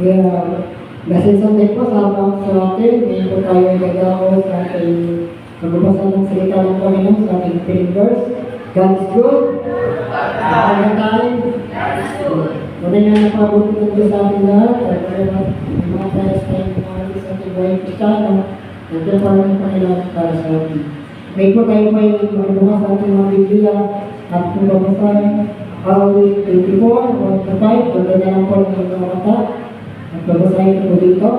Kaya, dahil sa tempo, sa atin, ngayon po tayo ay gagawa sa ating magbabasa ng salita ng Panginoon sa ating fingers. God is good. All the time. Muna nga napabuti ng Diyos sa ating lahat. At yung mga tayo sa ating buhay Kristiyano, nandiyan pa rin ang Panginoon para sa atin. Ngayon po tayo pa yung magbukas sa ating mga Biblia at kung babasahin, Awit 24, 1-5, ganda na lang po ng mga mata. At babasahin ko dito.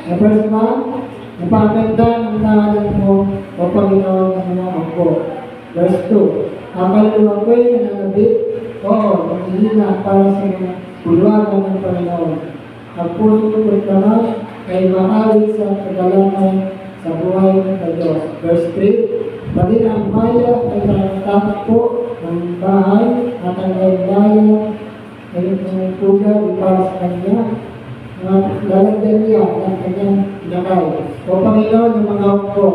The first one, napakaganda ng tahanan mo, O Panginoon ng mga ako. Verse 2, ang kaluluwa ko'y nananabit, oo, naghihina para sa mga bulwagan ng Panginoon. Ang puso ko'y kamas ay maawi sa kagalangan sa buhay ng Diyos. Verse 3, pati ang maya ay nakatakpo ng bahay at ang bayan ay tumutuga para sa kanya. Lalagyan niya ang kanyang lakay. O Panginoon, yung mga ko,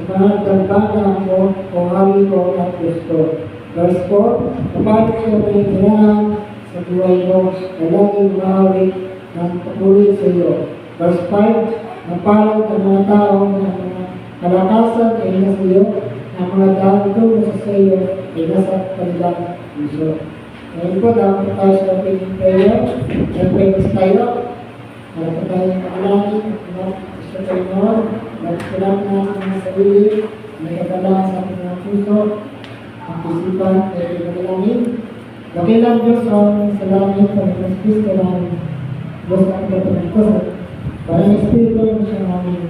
sa mga dambana mo, o hari ko at gusto. Verse 4, kapag siya may ginahan sa buhay mo, na laging maawi ng patuloy sa iyo. Verse 5, napalag ang mga tao na mga kalakasan ay nasa iyo, ang mga tao ito sa iyo ay nasa kanilang puso. Ngayon po, dapat tayo sa opening prayer. Siyempre, tayo. Para po tayo makalangin, gusto tayo noon, magkulang na ang mga sarili, may kagala sa ating mga puso, ang isipan, tayo makalangin. Bakit lang Diyos ang salamin, Panginoon Kristo namin, Diyos ang kapatid parang Espiritu yung siya namin,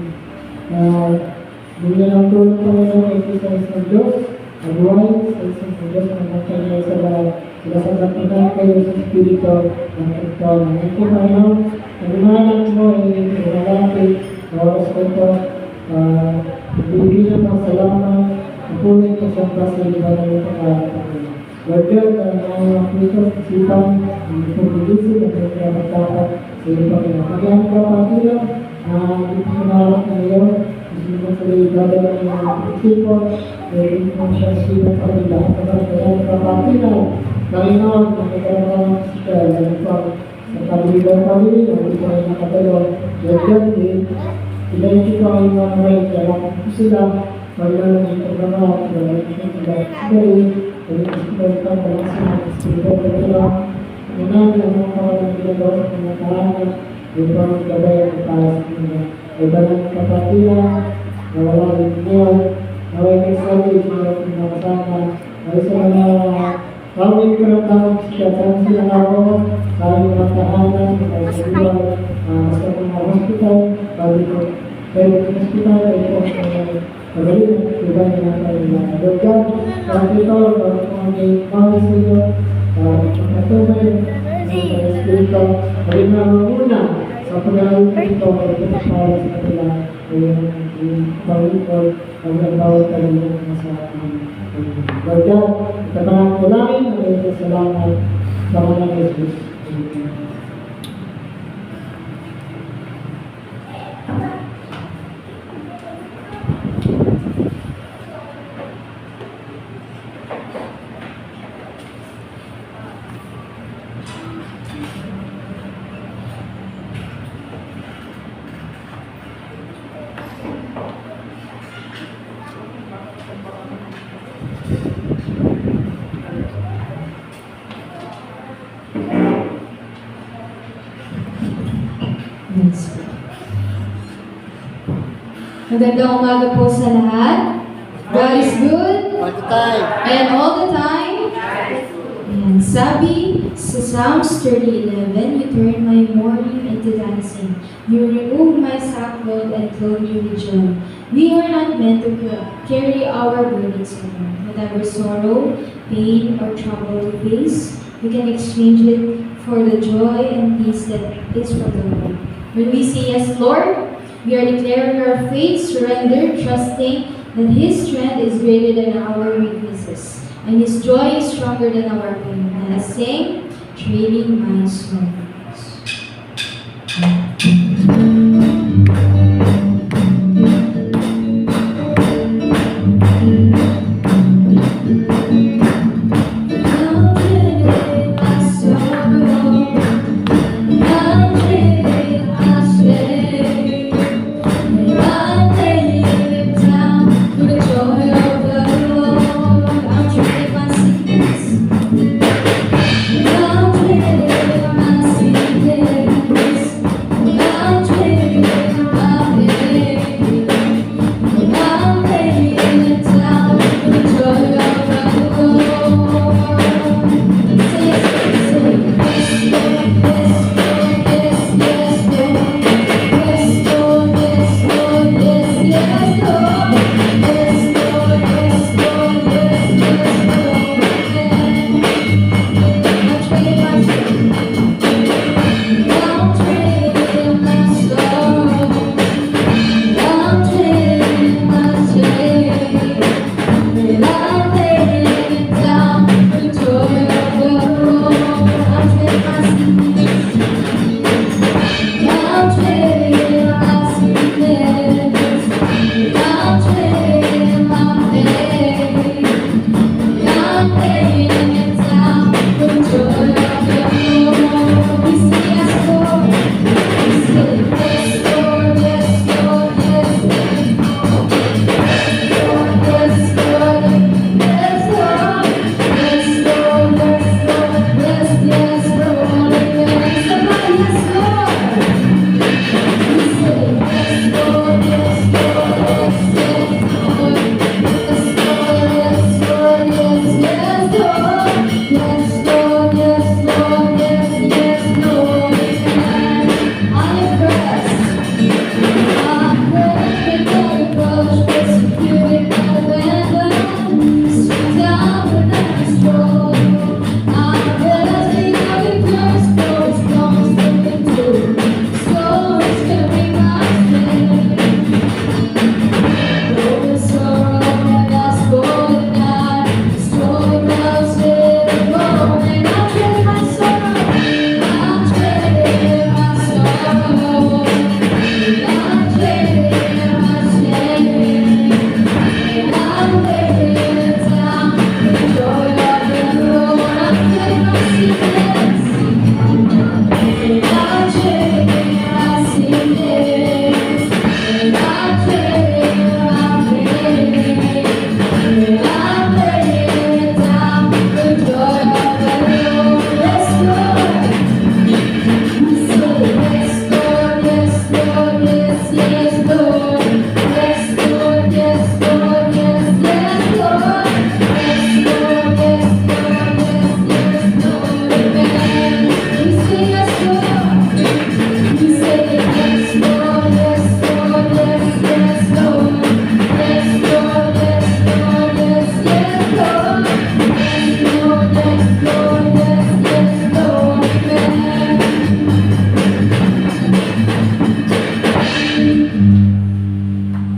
bigyan ng tulong Panginoon ay isa ng Diyos, ang buhay sa isang Diyos ang magkanya sa bahay. Sila sa kapatid kayo sa Espiritu ng ito. Ngayon po Panginoon, ang umalang mo ay malalapit sa oras ko ito, bibigyan ng salamat, ang pulit ko sa klase ng iba ng ito. Lord God, ang mga puso, isipan, ang pagbilisip, ang pagkakatapat sa iyo Panginoon. Magyan ko pagkakila, hindi ko sinarap na iyo, gusto ko sa iyo gagawin ng mga isipon, hindi ko siya isipan sa kanila. Magyan ko pagkakila, Panginoon, ang nagkaroon ng sikal, ang sa pamilya, hindi ko ay nakatalo. Lord God, ilayin ko ang mga may kailangan ko sila, Panginoon, ang pagkakatapat, ilayin ko sila. Jadi kita dalam semangat spiritual kita, menang yang memperoleh kita dalam pengetahuan, bukan kepada yang keras ini. Ibarat kepatian, awal dunia, awal kesalahan juga pemasangan. Aisyah, kami kerana kita siang awal, kami mengatakan kita berdua masuk ke hospital, bagi hospital itu. Pagaling iba niya tayo doon. Kami ito, kami pawis nyo, matubay, espiritu, kami na muna sa pagaling ito, ito na para sa kanila, yung bawin ko, ang nagbawa kanila sa akin. Lord, ito na ang kulangin, ang salamat sa mga Jesus. Magandang umaga po sa lahat. God is good. All the time. And all the time. And sabi sa Psalms 30:11, you turn my mourning into dancing. You remove my sackcloth and clothe me with joy. We are not meant to carry our burdens alone. Whatever sorrow, pain, or trouble we face, we can exchange it for the joy and peace that is from the Lord. When we say yes, Lord, we are declaring our faith, surrender, trusting that His strength is greater than our weaknesses, and His joy is stronger than our pain. And let's sing, trading my sorrows.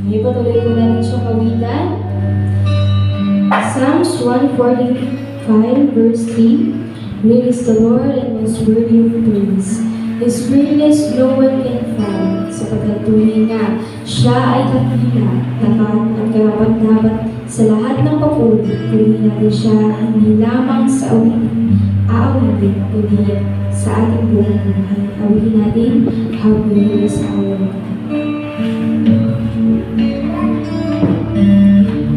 Ipatuloy ko natin siyang kawitan. Psalms 145 verse 3. Great is the Lord and most worthy of praise. His greatness no one can find. Sapagkat tunay nga, siya ay dakila, tapat at karapat-dapat sa lahat ng papuri. Purihin natin siya hindi lamang sa aawit, kundi sa ating buong buhay. Awitin natin habang sa awit.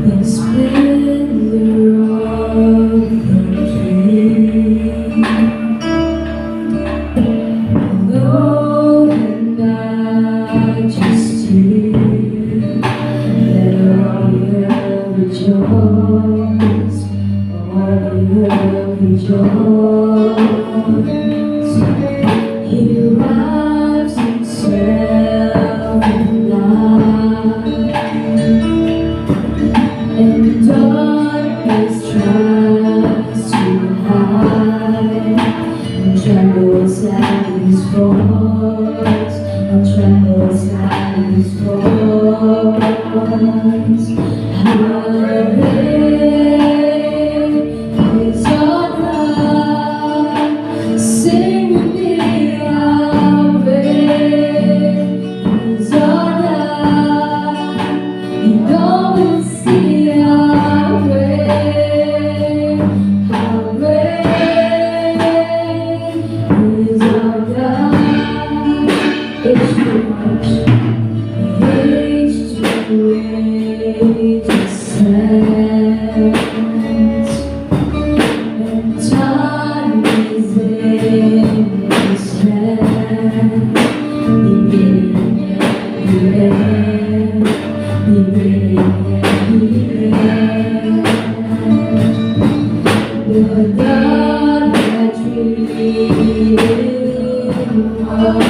The splendor of the King, Lord and Majesty, let all the earth rejoice, all the earth rejoice. He wraps himself in light, and darkness tries to hide, and trembles at his voice, and trembles at his voice. Hallelujah is on high, his hand. Bibigyan niya hiling, bibigyan niya hiling. The God that created one,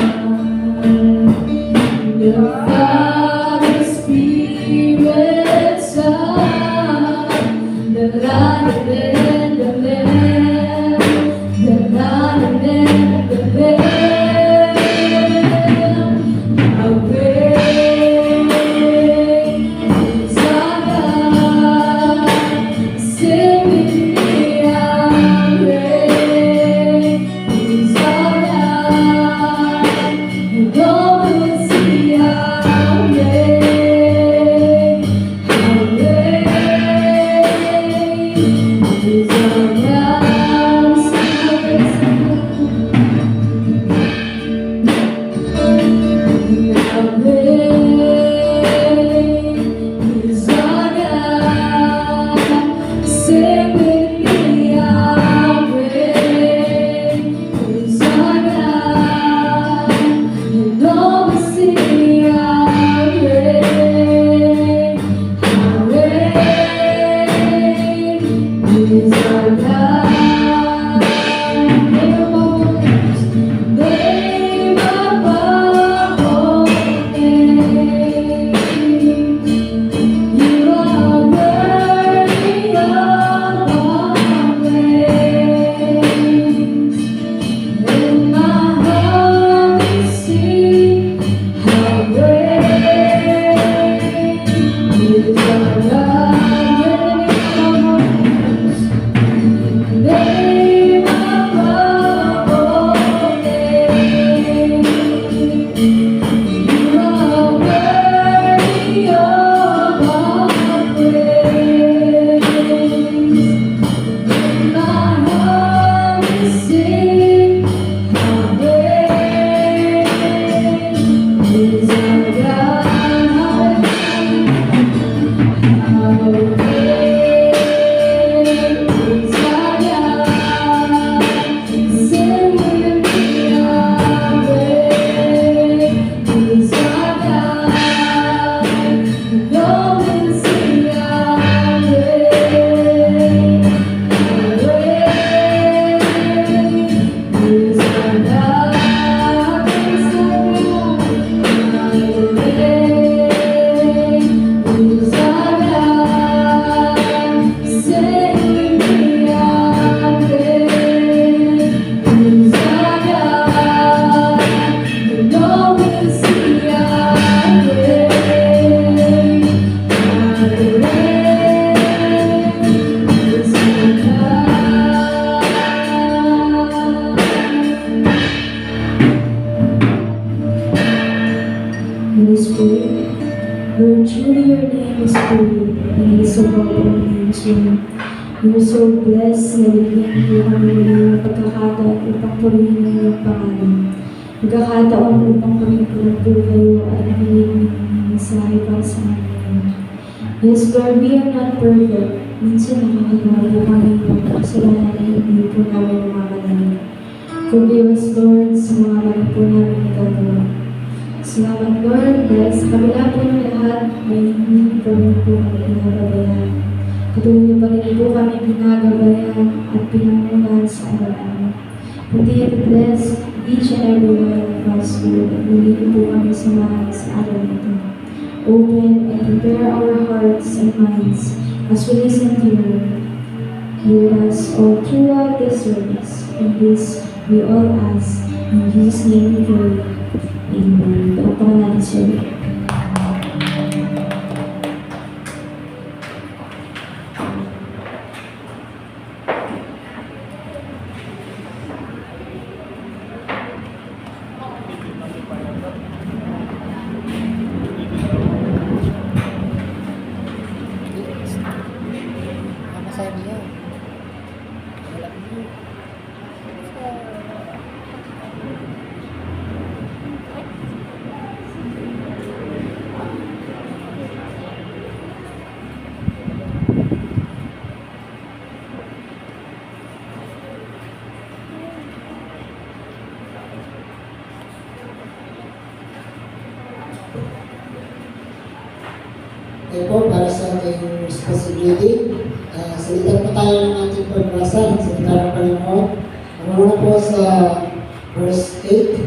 the Father, Spirit, Son, the Lion and the Lamb, the Lion and the Lamb. How great is our God, sing with me, how great is our God, and all will see how great is our God. How great is our God, sing with me, how great is our God, and all will see how great is our God. Name above all names, you are worthy of all praise. And my heart will sing, how great is our God. Name above all names, you are worthy of all praise. My heart will sing, how great is our God. How great is our God. Sing with me, how great is our God. No one see how great is our God. Is our God. Sing with me, how great is our God. No one see how great is our God. Holy Spirit, Lord, truly your name is holy, and it is above all names, Lord. We are so blessed na bigyan po kami muli ng pagkakataon upang purihin ang iyong pangalan. Pagkakataon upang pagkikilan po kayo at makinig ng mensahe para sa amin. Yes, Lord, we are not perfect. Minsan nakakagawa po kami ng kasalanan na hindi po namin namamalayan. Forgive us, Lord, sa mga mali po namin nagagawa. Salamat, Lord, dahil sa kabila po ng lahat, may hindi po rin po kami pinagabayan. Patuloy niyo pa rin po kami pinagabayan at pinangunahan sa araw-araw. Continue to bless each and every one of us, Lord, at muli niyo po kami samahan sa araw na ito. Open and prepare our hearts and minds as we listen to your word. Hear us all throughout this service. And this we all ask. In Jesus' name we pray. Amen. Pagpapalan natin siya. Kaya po, para sa ating responsibility, salitan po tayo ng ating pagbasa ng salita ng Panginoon. Ang una po sa verse 8,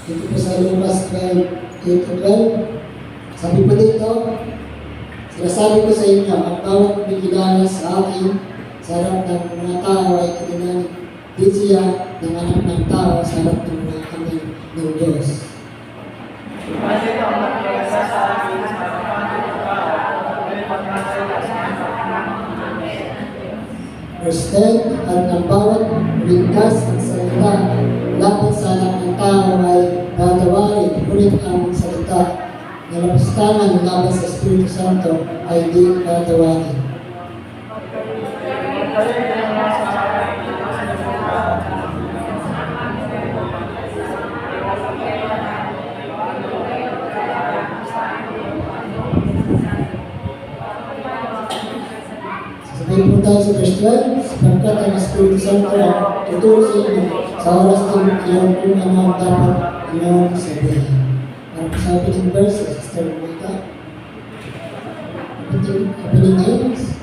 dito po sa Lucas 12:8-12. Sabi po dito, sinasabi ko sa inyo, ang bawat kumikilala sa akin sa harap ng mga tao ay kanilang din siya ng anak ng tao sa harap ng mga kami ng Diyos. Verse 10, at ang bawat ligtas ng salita laban sa anak ng tao ay tatawarin, ngunit ang salita na lapastangan laban sa Espiritu Santo ay di tatawarin. Sabihin po tayo sa verse 12, sapagkat ang Espiritu Santo ang tuturo sa inyo sa oras ng iyon kung ano ang dapat inyong sabihin. Para po sa opening verse, Sister Monica, opening names.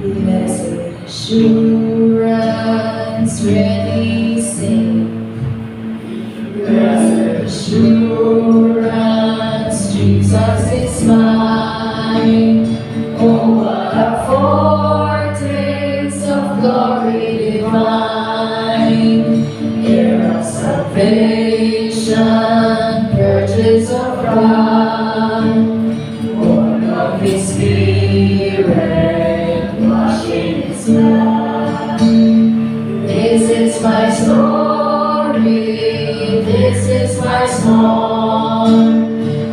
Blessed assurance, ready sing. Blessed assurance, Jesus is mine. Oh, what a foretaste of glory divine. Heir of salvation, purchase of God. Born of His Spirit, washed in His blood. This is my story, this is my song,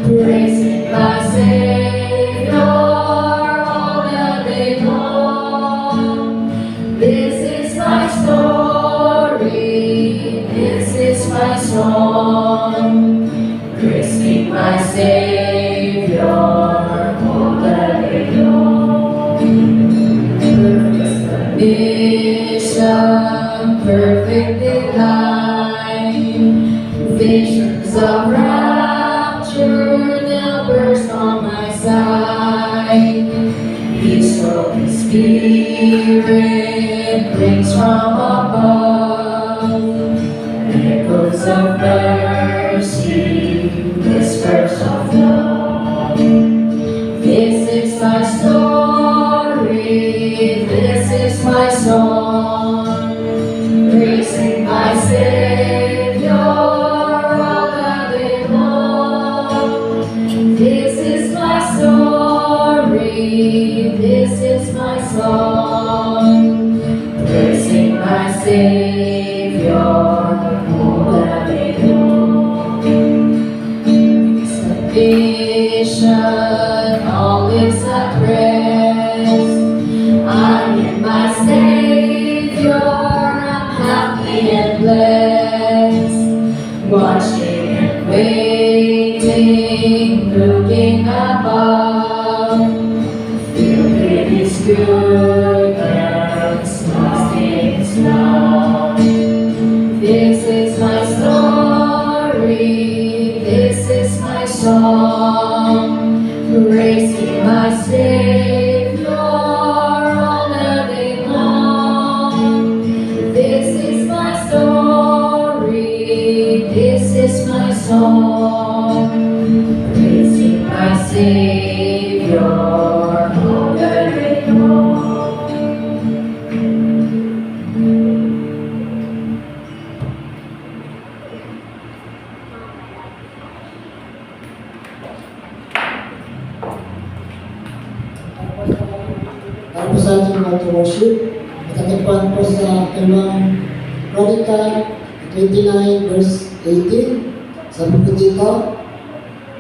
praising my Savior all the day long. This is my story, this is my song, praising my Savior all the day long. Perfect mission, perfect decline, visions of rapture now burst on my side. Peace from His Spirit brings from above, echoes of mercy, whispers of love. This is my story, this is my song, praising my Savior all the day long. This is my story, this is my song, praising my Savior all the day long. Salvation, all is at rest. I'm in my Savior, I'm happy and blessed. Watching and waiting, looking above, filled with His goodness, lost in His love. This is my story, this is my song, praising my Savior all the day long. This is my story, this is my song, praising my Savior all the day long. Para po sa ating mga to worship, matatagpuan po sa Kalawang Chronicle 29 verse 18. Sabi po dito,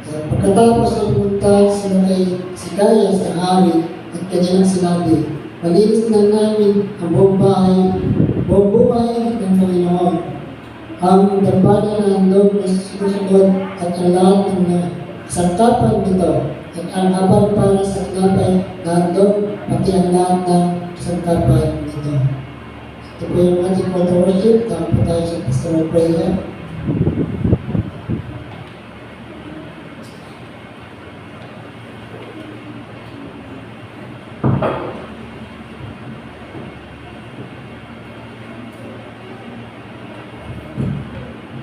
pagkatapos ng pumunta sila kay Sikayas ang hari at kanyang sinabi, Malinis na namin ang buong buhay ng Panginoon. Ang dambana ng loob na susunod at ang lahat ng sangkapan nito at ang habang para sa tinapay na handog pati ang lahat ng sangkapan nito. Ito po yung ating call to worship. Tama po tayo sa pastoral prayer.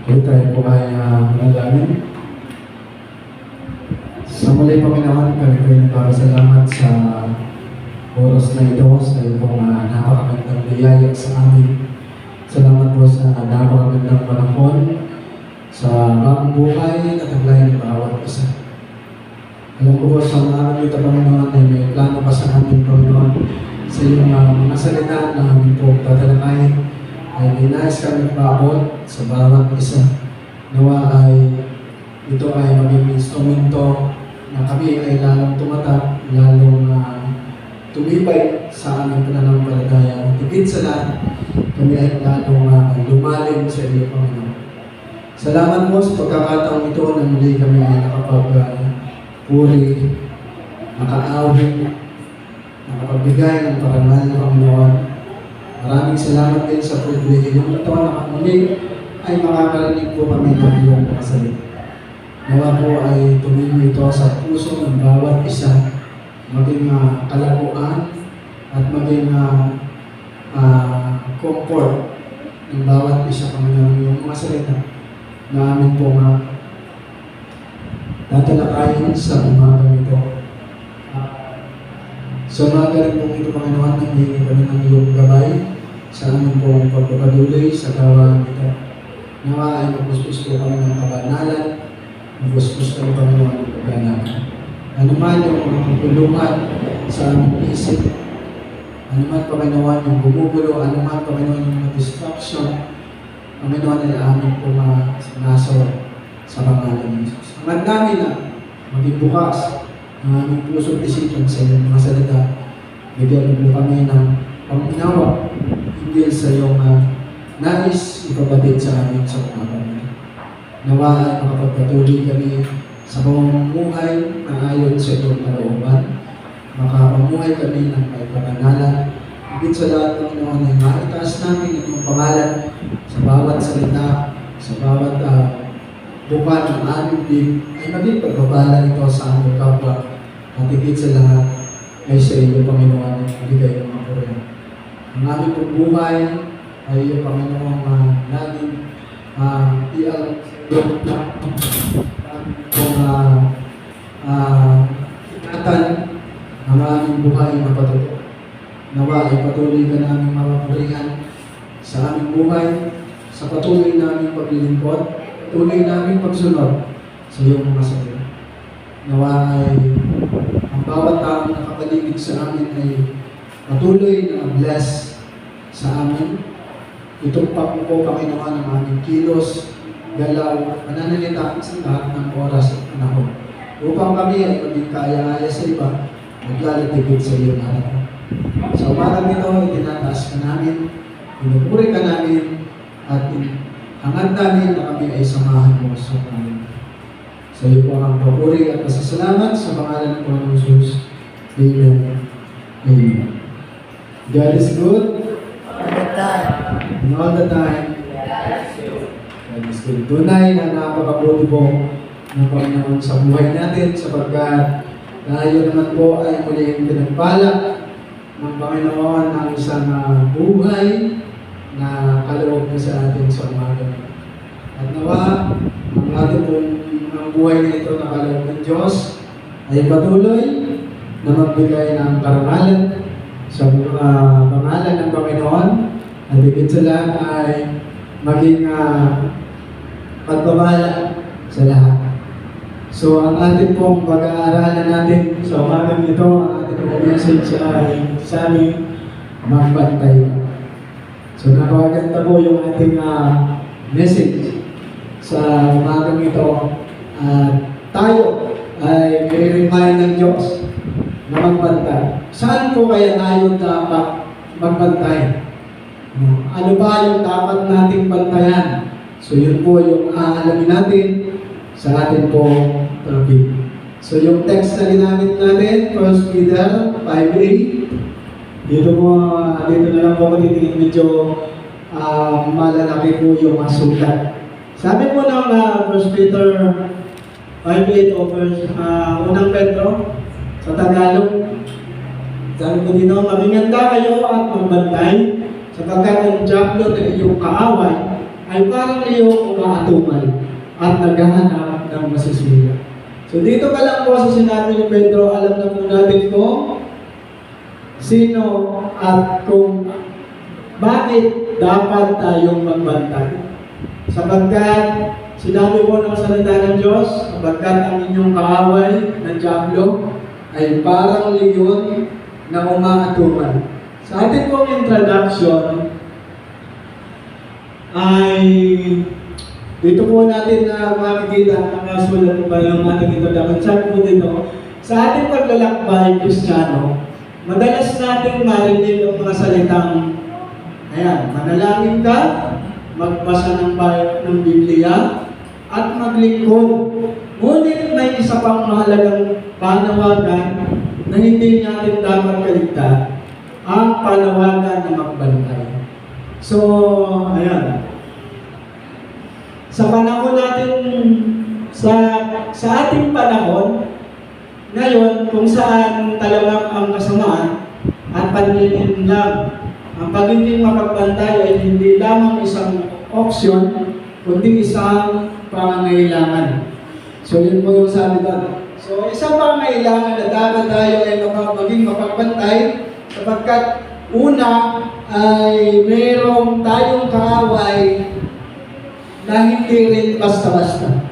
Okay, tayo po ay manalangin. Sa muli Panginoon, kami po ay nagpapasalamat sa oras na ito sa iyong napakagandang biyaya sa amin. Salamat po sa napakagandang panahon sa bagong buhay at taglay ng bawat isa. Alam ko po sa araw ito Panginoon ay may plano pa sa amin Panginoon sa iyong mga salita na amin po tatalakayin ay ninais kami paabot sa bawat isa. Nawa ay ito ay maging instrumento na kami ay lalong tumatak, lalong tumibay sa aming pananampalataya. Higit sa lahat, kami ay lalong lumalim sa iyo, Panginoon. Salamat po sa pagkakataong ito na muli kami ay nakapagpuri, nakaawin, nakapagbigay ng parangal ng Panginoon. Maraming salamat din sa pribilehyo ng ito na muli ay makakarinig po kami ng iyong kasalit. Nawa po ay tumingin ito sa puso ng bawat isa, maging kalabuan at maging comfort ng bawat isa kami ng iyong mga salita na amin po tatalakayin sa umaga ito. Sa umaga rin po ito, Panginoon, nanghihingi kami ng iyong gabay sa amin pong pagpapaduloy sa gawain ito. Nawa ay magpuspos po kami ng kabanalan, magpuspos kami Panginoon ng pagkanalan. Ano man yung mga pagpulungan sa aming isip, ano man Panginoon yung bumubulo, ano man Panginoon yung mga distraction, Panginoon ay amin po sinasawa sa pangalan ng Jesus. Ang namin na maging bukas ang aming puso at isipan sa iyong mga salita. Bigyan mo kami ng pang-inawa hindi sa iyong nais ipabatid sa amin sa umaga nito. Nawa ay makapagpatuloy kami sa pamumuhay na ayon sa iyong kalooban. Makapamuhay kami ng may kabanalan. Higit sa lahat ng Panginoon ay maitaas namin ang iyong pangalan sa bawat salita, sa bawat bukan ng aming din, ay maging pagbabala ito sa aming kapwa. At higit sa lahat ay sa iyo, Panginoon, ay ibigay ng mga purihan. Ang aming pagbuhay ay iyo, Panginoon, laging ial kung ikatan ang aming buhay na patuloy. Nawa ay patuloy ka namin mapapurihan sa aming buhay, sa patuloy namin paglilingkod, patuloy namin pagsunod sa iyong mga salita. Nawa ay ang bawat taong nakapaligid sa amin ay patuloy na bless sa amin. Itong papupo, Panginoon, ang aming kilos, galaw, mananalita sa lahat ng oras at panahon. Upang kami ay maging kaaya-aya sa iba, maglalatibig sa iyo natin. Sa umagang ito, itinataas ka namin, pinupuri ka namin, at hangad namin na kami ay samahan mo sa kami. Sa iyo po ang papuri at pasasalamat sa pangalan ng Panginoon Jesus. Amen. Amen. God is good. All the time. And all the time. God is good. Tunay na napakabuti po ng Panginoon sa buhay natin sapagkat tayo naman po ay muling pinagpala ng Panginoon ng isang buhay na kaloob na sa atin sa umaga. At nawa, ang ating pong ang buhay na ito na kaloob ng Diyos ay patuloy na magbigay ng karangalan sa pangalan ng Panginoon at higit sa lahat ay maging pagbabahala sa lahat. So, ang ating pong pag-aaralan natin sa umagang ito, ang ating pong message ay sabi, magbantay. So, napakaganda po yung ating message sa umagang ito. Tayo ay i-remind ng Diyos na magbantay. Saan po kaya tayo dapat magbantay? Ano ba yung dapat nating bantayan? So yun po yung aalamin natin sa atin po topic. So yung text na ginamit natin, 1 Peter 5:8. Dito na lang po titingin medyo malalaki po yung masulat. Sabi po ng 1 Peter 5:8 o unang Pedro sa Tagalog, sabi po dito, maginganda kayo at magbantay sapagkat ang diablo na iyong kaaway ay parang iyong umaatumal at naghahanap ng masisira. So dito pa lang po sa sinabi ni Pedro, alam na po natin kung sino at kung bakit dapat tayong magbantay. Sapagkat sinabi po ng salita ng Diyos, sapagkat ang inyong kaaway ng diablo ay parang leon na umaatumal. Sa ating pong introduction ay dito po natin na makikita ang sulat po ba yung ating introduction. Sabi po dito, sa ating paglalakbay Kristiyano, madalas nating marinig ang mga salitang manalangin ka, magbasa ng Biblia, at maglingkod. Ngunit may isa pang mahalagang panawagan na hindi natin dapat kaligtaan, ang panawagan na magbantay. So, sa panahon natin, sa ating panahon, ngayon, kung saan talagang ang kasamaan at panlilinlang, ang pagiging mapagbantay ay hindi lamang isang opsyon, kundi isang pangangailangan. So, yun po yung sabi doon. So, isang pangangailangan na dapat tayo ay maging mapagbantay sapagkat una ay mayroong tayong kaaway na hindi rin basta-basta.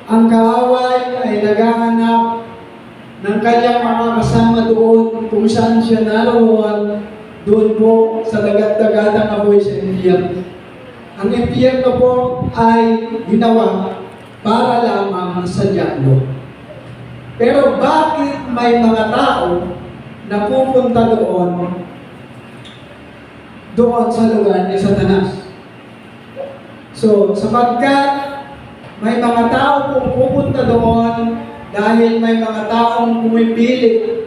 Ang kaaway ay naghahanap ng kanyang mga kasama doon kung saan siya naroon, doon po sa dagat-dagatang apoy sa impyerno. Ang impyerno po ay ginawa para lamang sa diablo. Pero bakit may mga tao na pupunta doon sa lugar ni Satanas? So, sapagkat may mga tao pong pupunta doon dahil may mga taong pumipili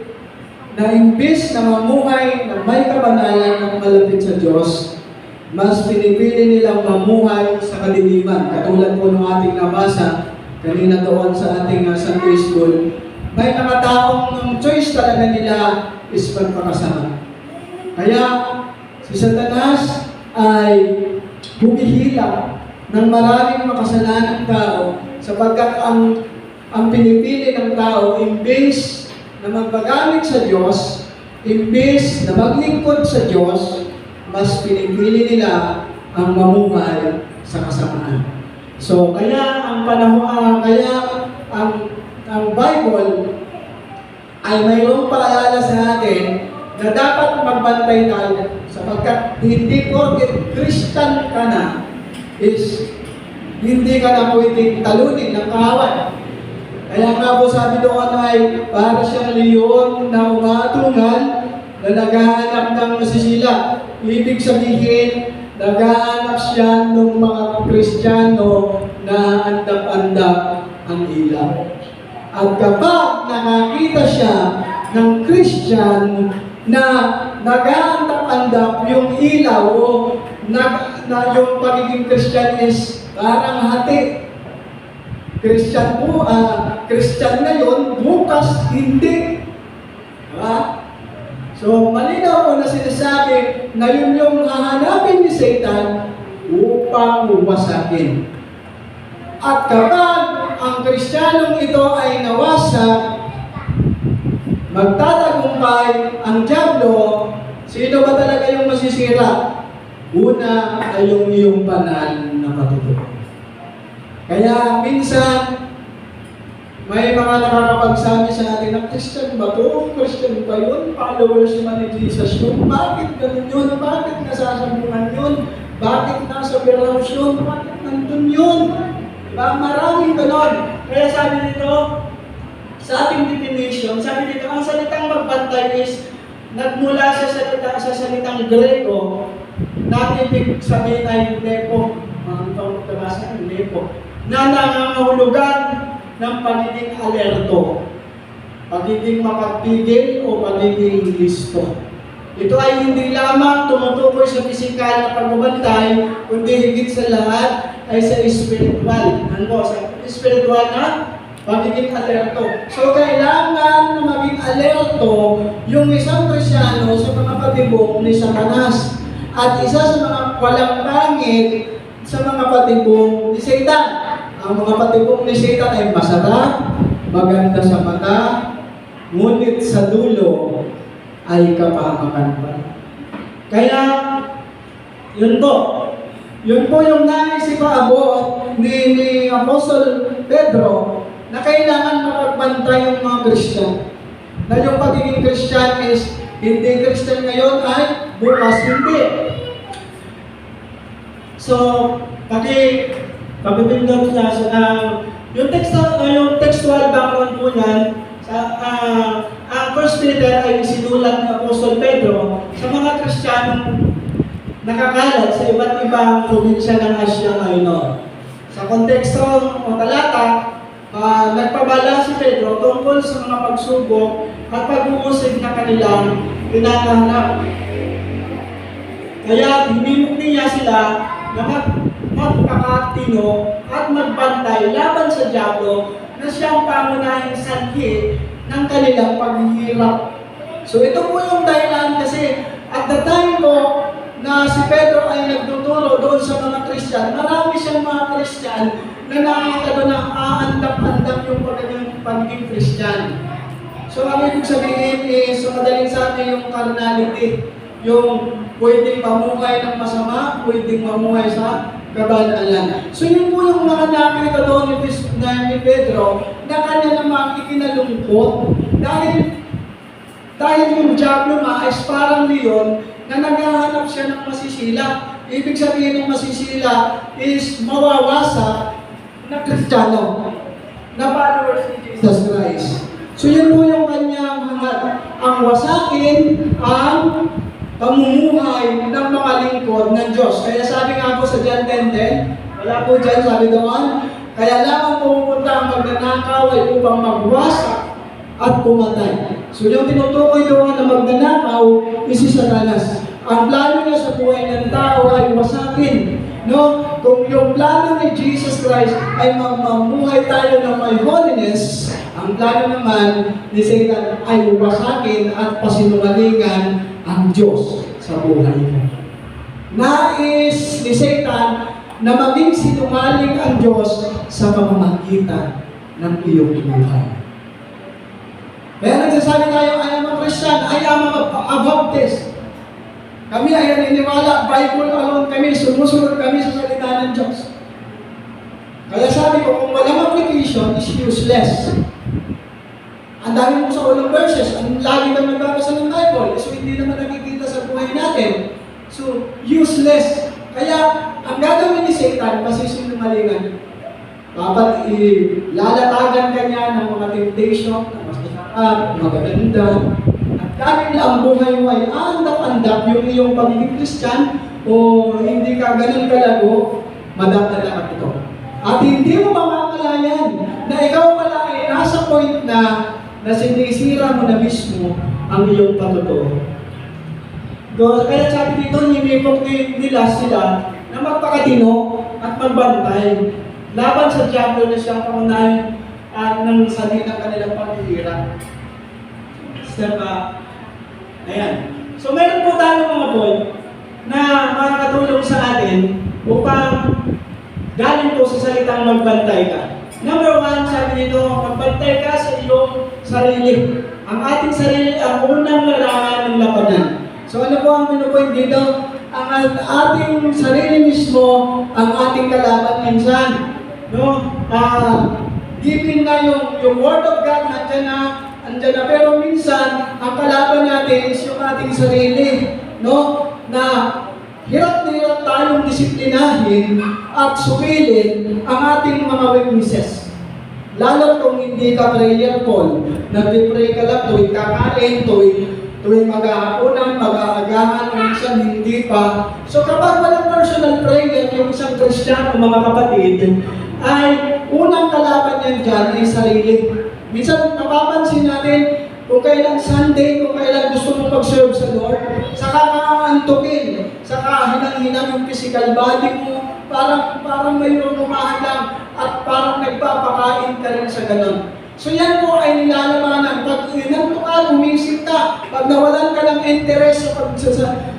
na imbis na mamuhay na may kabanalan ng malapit sa Diyos, mas pinipili nilang mamuhay sa kadiliman. Katulad po ng ating nabasa kanina doon sa ating Sunday School, may mga taong ng choice talaga nila is pagpakasama. Kaya si Satanas ay humihila ng maraming makasalanang tao sapagkat ang pinipili ng tao, imbes na magpagamit sa Diyos, imbes na maglingkod sa Diyos, mas pinipili nila ang mamuhay sa kasamaan. So, kaya ang Bible ay mayroong paalala sa atin na dapat magbantay tayo sapagkat hindi porket Christian ka na is hindi ka na pwedeng talunin ng kaaway. Kaya nga po sabi doon ay para siyang leon na umatungal na naghahanap ng masisila. Ibig sabihin, naghahanap siya ng mga Kristiyano na andap-andap ang ilaw. At kapag nakakita siya ng Christian na nag-aandap-andap yung ilaw o na yung pagiging Christian is parang hati. Christian ngayon, bukas hindi. So, malinaw ko na sinasabi na yun yung hahanapin ni Satan upang wasakin. At kapag ang Kristiyanong ito ay nawasak, magtatagumpay ang diablo, sino ba talaga yung masisira? Una ay yung iyong banal na patutuo. Kaya minsan, may mga nakakapagsabi sa atin na Christian ba ito? Christian ba yun? Followers naman ni Jesus yun? Bakit ganun yun? Bakit nasasambungan yun? Bakit nasa warehouse yun? Bakit nandun yun? Diba? Maraming ganon. Kaya sabi nito, sa ating definition, sabi dito, ang salitang magbantay is nagmula sa salitang Grego na ibig sabihin ay lepo, mga pagkabasa ng lepo, na nangangahulugan ng pagiging alerto, pagiging mapagpigil o pagiging listo. Ito ay hindi lamang tumutukoy sa pisikal na pagbabantay, kundi higit sa lahat ay sa spiritual. Ano? Sa spiritual na pagiging alerto. So, kailangan na maging alerto yung isang Kristyano sa mga patibong ni Satanas. At isa sa mga walang pangit sa mga patibong ni Satan. Ang mga patibong ni Satan ay masarap, maganda sa mata, ngunit sa dulo ay kapahamakan pa. Kaya, yun po yung nais ipaabot ni Apostol Pedro na kailangan mapagbantay yung mga Christian. Na yung pagiging Christian is hindi Christian ngayon ay bukas hindi. So, pagpipindot sa yung textual background po yan, ang 1 Peter ay sinulat ni Apostol Pedro sa mga Kristiyanong nakakalat sa iba't ibang probinsya ng Asya Minor. Sa konteksto o talata, nagpabala si Pedro tungkol sa mga pagsubok at pag-uusig na kanilang pinakahanap. Kaya hinimok niya sila na magpakatino at magbantay laban sa Diablo na siyang pangunahing sanhi ng kanilang paghihirap. So ito po yung dahilan kasi at the time po na si Pedro ay nagtuturo doon sa mga Christian, marami siyang mga Christian na nakita doon na aandap-andap yung pagiging Christian. So ang ibig sabihin is, so madaling sabi yung carnality, yung pwedeng mamuhay ng masama, pwedeng mamuhay sa kabanalan. So yun po yung mga nakita doon ni Pedro na kanya namang ikinalungkot dahil yung Diablo is parang leon na naghahanap siya ng masisila. Ibig sabihin ng masisila is mawawasak na Kristiyano, na followers ni Jesus Christ. So yun po yung kanyang hangat. Ang wasakin ang pamumuhay ng mga lingkod ng Diyos. Kaya sabi nga po sa John 10:10, wala po dyan, sabi doon, kaya lamang pumupunta ang magnanakaw ay upang magwasak at pumatay. So yung tinutukoy doon na magnanakaw is si Satanas. Ang plano niya sa buhay ng tao ay wasakin. No? Kung yung plano ni Jesus Christ ay mamuhay tayo ng may holiness, ang plano naman ni Satan ay wasakin at pasinungalingan ang Diyos sa buhay mo. Nais ni Satan na maging sinungaling ang Diyos sa pamamagitan ng iyong buhay. Kaya nagsasabi tayo, I am a Christian, I am a Baptist. Kami ay naniniwala, Bible alone kami, sumusunod kami sa salita ng Diyos. Kaya sabi ko, kung walang application, is useless. Ang dami mo sa ulang verses, ang lagi naman nagbabasa ng Bible, so hindi naman nakikita sa buhay natin. So, useless. Kaya, ang gagawin ni Satan, pasisinungalingan. Dapat ilalatagan ka niya ng mga temptation, na mas masarap, magaganda. At dahil ang buhay mo ay andap-andap yung iyong pagiging Christian, o hindi ka ganun kalago, madadala ka ito. At hindi mo mamamalayan na ikaw pala ay nasa point na sinisira mo na mismo ang iyong patutuo. Kaya sabi dito, hinimok nila sila na magpakatino at magbantay laban sa Diablo na siyang pangunahin ng sanhi ng kanilang paghihirap. Ayan. So meron po tayo mga point na makakatulong sa atin upang galing po sa salitang magbantay ka. Number 1, sabi dito, magbantay ka sa iyong sarili. Ang ating sarili ang unang larangan ng labanan. So ano po ang pinupoint dito? Ang ating sarili mismo ang ating kalaban minsan. No? Given na yung Word of God, andyan na, pero minsan, ang kalaban natin is yung ating sarili. No? Na hirap na hirap tayong disiplinahin at sumilin ang ating mga weaknesses. Lalo kung hindi ka prayerful, nag-pray ka lang tuwing kakain, tuwing mag-aapunan, mag-aagahan, minsan hindi pa. So kapag walang personal prayer, yung isang Kristiyano, mga kapatid, ay unang kalaban niyan dyan ay sarili. Minsan napapansin natin, kung kailan Sunday, kung kailan gusto mong mag-serve sa Lord, saka kakaantukin, saka hinang-hinang yung physical body mo, parang mayroong umahadang at parang nagpapakain ka rin sa ganun. So yan po ay nilalabanan. Pag inanto ka, umisip ka, pag nawalan ka ng interest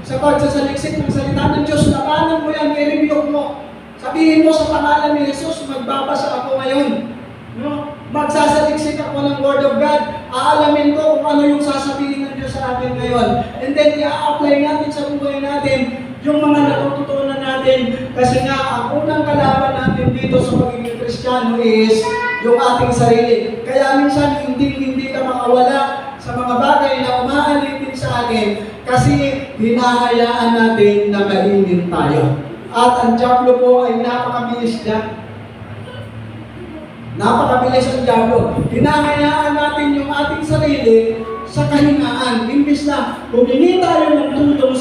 sa pagsasaliksik ng salita ng Diyos, labanan mo yan, i-review mo. Sabihin mo sa pangalan ni Jesus, magbabasa ako ngayon. No? Magsasaliksik ako ng Word of God. Aalamin ko kung ano yung sasabihin ng Diyos sa atin ngayon. And then, i-apply natin sa buhay natin yung mga natututunan natin. Kasi nga, ang unang kalaban natin dito sa pagiging Kristiyano is yung ating sarili. Kaya minsan, hindi ka makawala sa mga bagay na umaalipin sa atin kasi hinahayaan natin na kainin tayo. At ang Diablo po ay napakabilis niya. Napakabilis ang Diablo. Hinahayaan natin yung ating sarili sa kahingaan. Imbis na humingi tayo ng tulong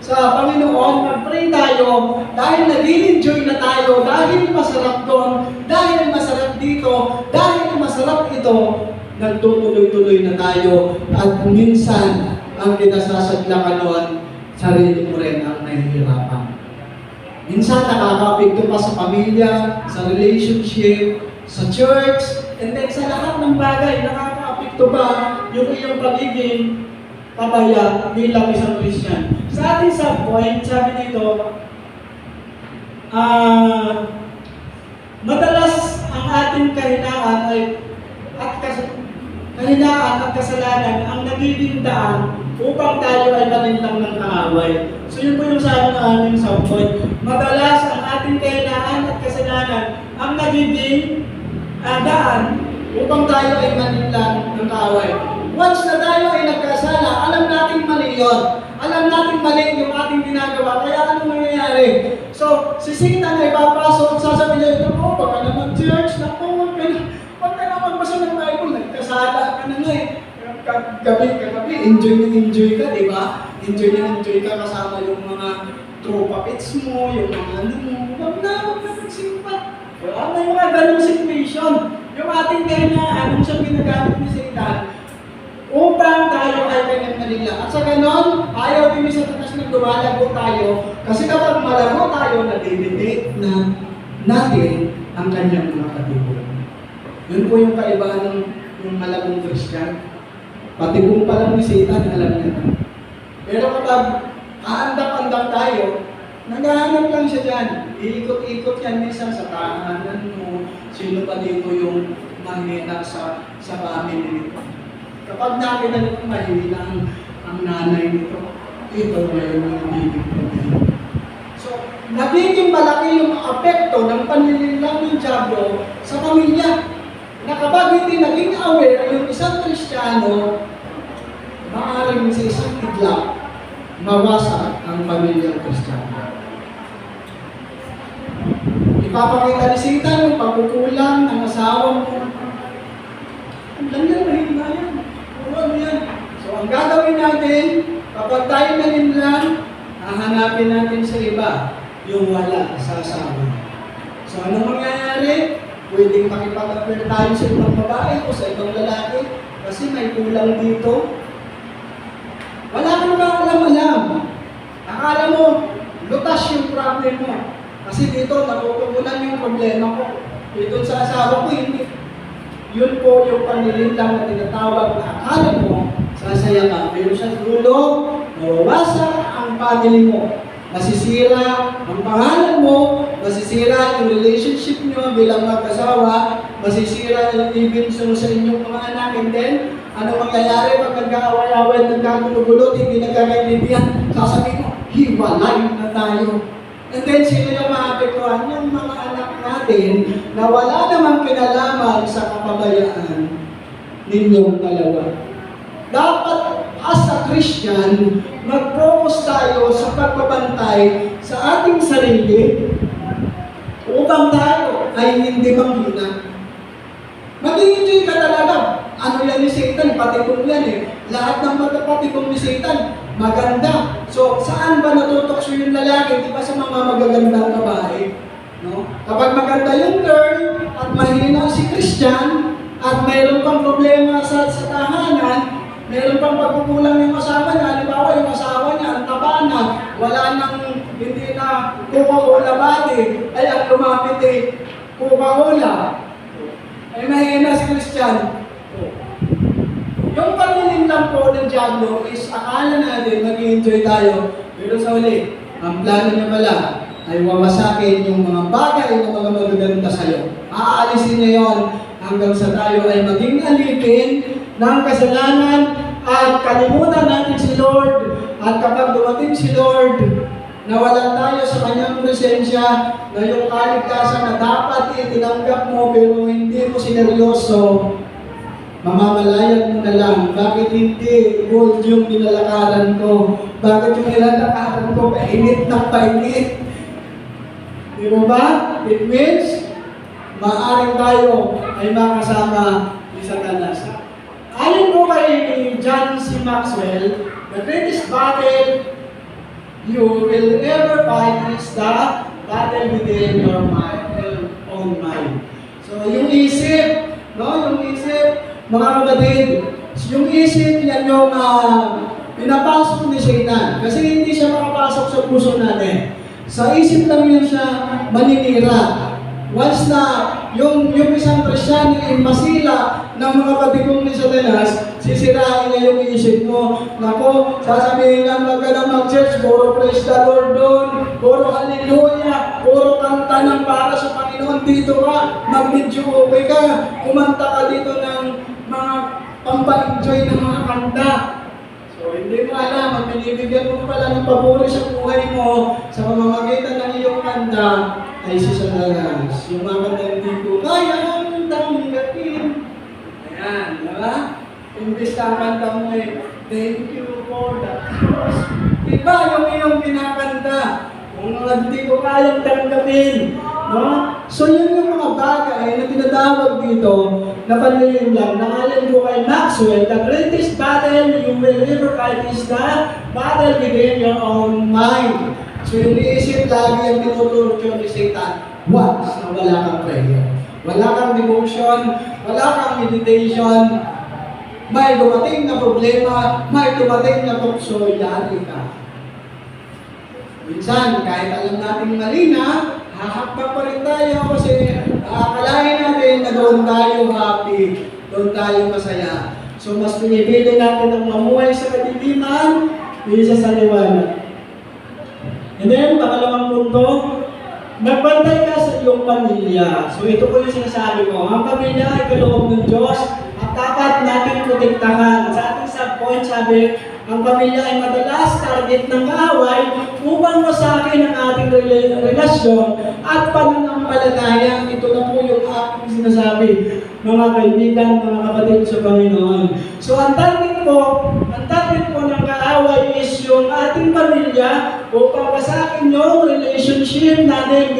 sa Panginoon, mag-pray tayo, dahil nag-enjoy na tayo, dahil masarap doon, dahil masarap dito, dahil masarap ito, nagtutuloy-tuloy na tayo. At minsan, ang kinasasadlakan noon, sarili mo rin ang nahihirapan. Minsan nakakapigto pa sa pamilya, sa relationship, sa church, and then sa lahat ng bagay, nakaka-apekto pa yung iyong pagiging pabaya bilang isang Christian. Sa ating subpoint, sabi dito, madalas ang ating kahinaan at kasalanan ang nagiging daan upang tayo ay malintang ng kaaway. So yun po yung sabi ng aming subpoint. Madalas ang ating kahinaan at kasalanan ang nagiging daan upang tayo ay manintang ng kaaway. Once na tayo ay nagkasala, alam natin mali yun. Alam natin mali yung ating ginagawa. Kaya ano nangyayari? So, si Satan ay papasok at sasabihin niya, oh, baka naman church, naku, huwag ka na magbasa ng Bible. Nagkasala ka na nga eh. Gabi, enjoy ka, di ba? Enjoy ka kasama yung mga tropa pits mo, yung mga ano mo. Huwag na magsimpat. May mga ganong situation. Yung ating kahinaan, yung siyang ginagamit ni Satan, upang tayo ay kanyang manila. At sa ganon, ayaw din sa tatas na lumalago tayo. Kasi kapag malago tayo, nadidetect na natin ang kanyang mga katibok. Yun po yung kaibahan ng malagong Christian. Patibong pa lang ni Satan, alam niya na. Pero kapag aandap-andap tayo, naghahanap lang siya dyan. Iikot-ikot yan minsan sa tahanan mo. Sino pa dito yung mahina sa family nito. Kapag nakita nito mahina ang nanay nito, ito ngayon ang nagiging problema. So, nagiging malaki yung apekto ng panlilinlang ng Diablo sa pamilya. Na kapag hindi naging aware yung isang Kristiyano, maaaring sa isang iglap, mawasak ang pamilyang Kristiyano. Ipapakita ni Satan yung pagkukulang ng asawa mo. Ang ganda na yan. Ano yan? So, ang gagawin natin, kapag tayo nalinlan, hahanapin natin sa iba yung wala sa asawa. So, ano mangyayari? Pwedeng makipag-appear tayo sa ibang babae o sa ibang lalaki kasi may kulang dito. Wala kang alam. Akala mo, lutas yung problem mo. Kasi dito, natutugunan yung problema ko. Dito sa asawa ko, hindi. Yun po yung panlilinlang na tinatawag na akala mo, sasaya ka. Pero sa dulo, mawawasak ang family mo. Masisira ang pangalan mo, masisira yung relationship nyo bilang mag-asawa, masisira yung even sa inyong mga anak. And then, ano mangyayari pag nagkaaway-away, nagkagulo-gulo, hindi nagkakaintindihan, sasabihin mo, hiwalay na tayo. And then, sino yung maapektuhan? Yung mga anak natin na wala namang kinalaman sa kapabayaan ninyong dalawa. Dapat, as a Christian, mag-focus tayo sa pagbabantay sa ating sarili upang tayo ay hindi manghina. Mag-enjoy ka talaga. Ano yan ni Satan? Patikong yan eh. Lahat ng magpapatikong ni Satan, maganda. So, saan ba natutokso yung lalaki? Di ba sa mga magagandang babae? No? Kapag maganda yung girl, at mahina si Christian, at mayroon pang problema sa tahanan, mayroon pang pagkukulang yung asawa niya, halimbawa yung asawa niya, ang taba na, wala nang hindi na Coca-Cola body, ay ang lumapit eh, Coca-Cola. Ay mahina si Christian. Yung pagniling lang po ng Diablo is akala natin mag-enjoy tayo, pero sa uli, ang plano niya pala ay wawasakin yung mga bagay na mga magaganda sa'yo. Aalisin niya yon hanggang sa tayo ay maging alipin ng kasalanan at kalimutan natin si Lord. At kapag dumating si Lord, nawala tayo sa kanyang presensya na yung kaligtasan na dapat itinanggap mo pero hindi mo sineryoso, mamamalayan mo na lang. Bakit hindi gold yung nilalakaran ko? Bakit yung nilalakaran ko painit ng painit? Di ba ba? It means, maaaring tayo ay makasama ni Satanas. Ayon po kay John C. Maxwell, the greatest battle you will ever fight is the battle within your own mind. So, yung isip, no? Yung isip, mga kapatid, yung isip yan yung pinapasok ni Satan. Kasi hindi siya makapasok sa puso natin. Sa isip lang yun siya maninira. Once na yung isang Kristiyan ay masila ng mga patikong ni Satanas, sisirain niya yung isip mo. Nako, sasabihin nga wag ka na mag-church, puro praise the Lord doon, puro hallelujah, puro kanta ng para sa Panginoon. Dito ka, mag-video okay ka, kumanta ka dito ng mga pampa-enjoy ng mga kanta. So, hindi mo alam, at binibigyan mo pala ng pabori sa buhay mo sa pamamagitan ng iyong kanta ay si Satanas. Yung mga kanta hindi ko kayang tanggapin. Ayan, diba? Imbis na kanta mo eh, thank you for the cross. Diba yung iyong pinakanta? Kung hindi ko kayang tanggapin. No? So yun yung mga bagay na tinatawag dito na panliling lang. Nangalan ko kay Maxwell, the greatest battle you will ever fight is the battle within your own mind. So yung iisip lagi ang tinuturcho ni Satan once na wala kang prayer. Wala kang devotion, wala kang meditation, may dumating na problema, may dumating na tukso, yari ka. Minsan, kahit alam natin mali na, hahakbang pa rin tayo kasi akalain natin na doon tayo happy, doon tayo masaya. So mas pinipili natin ang mamuhay sa kadiliman, isa sa liwanag. And then, pangalawang punto, magbantay ka sa iyong pamilya. So ito po yung sinasabi ko, ang pamilya ay kaloob ng Diyos at dapat natin protektahan. Sa ating subpoint, sabi, ang pamilya ay madalas target ng kaaway upang masakin ang ating relasyon at pananampalataya. Ito na po yung aking sinasabi, mga kaibigan, mga kapatid sa Panginoon. So ang target po ng kaaway is yung ating pamilya upang masakin yung relationship natin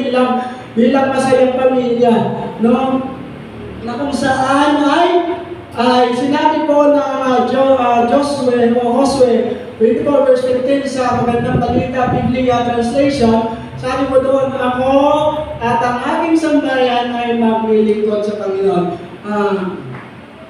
bilang masayang pamilya. No? Na kung saan ay sinabi po na Josue 24 verse 15 sa Magandang Balita Biblia Translation, sabi po doon, ako at ang aking sambayan ay maglilingkod sa Panginoon.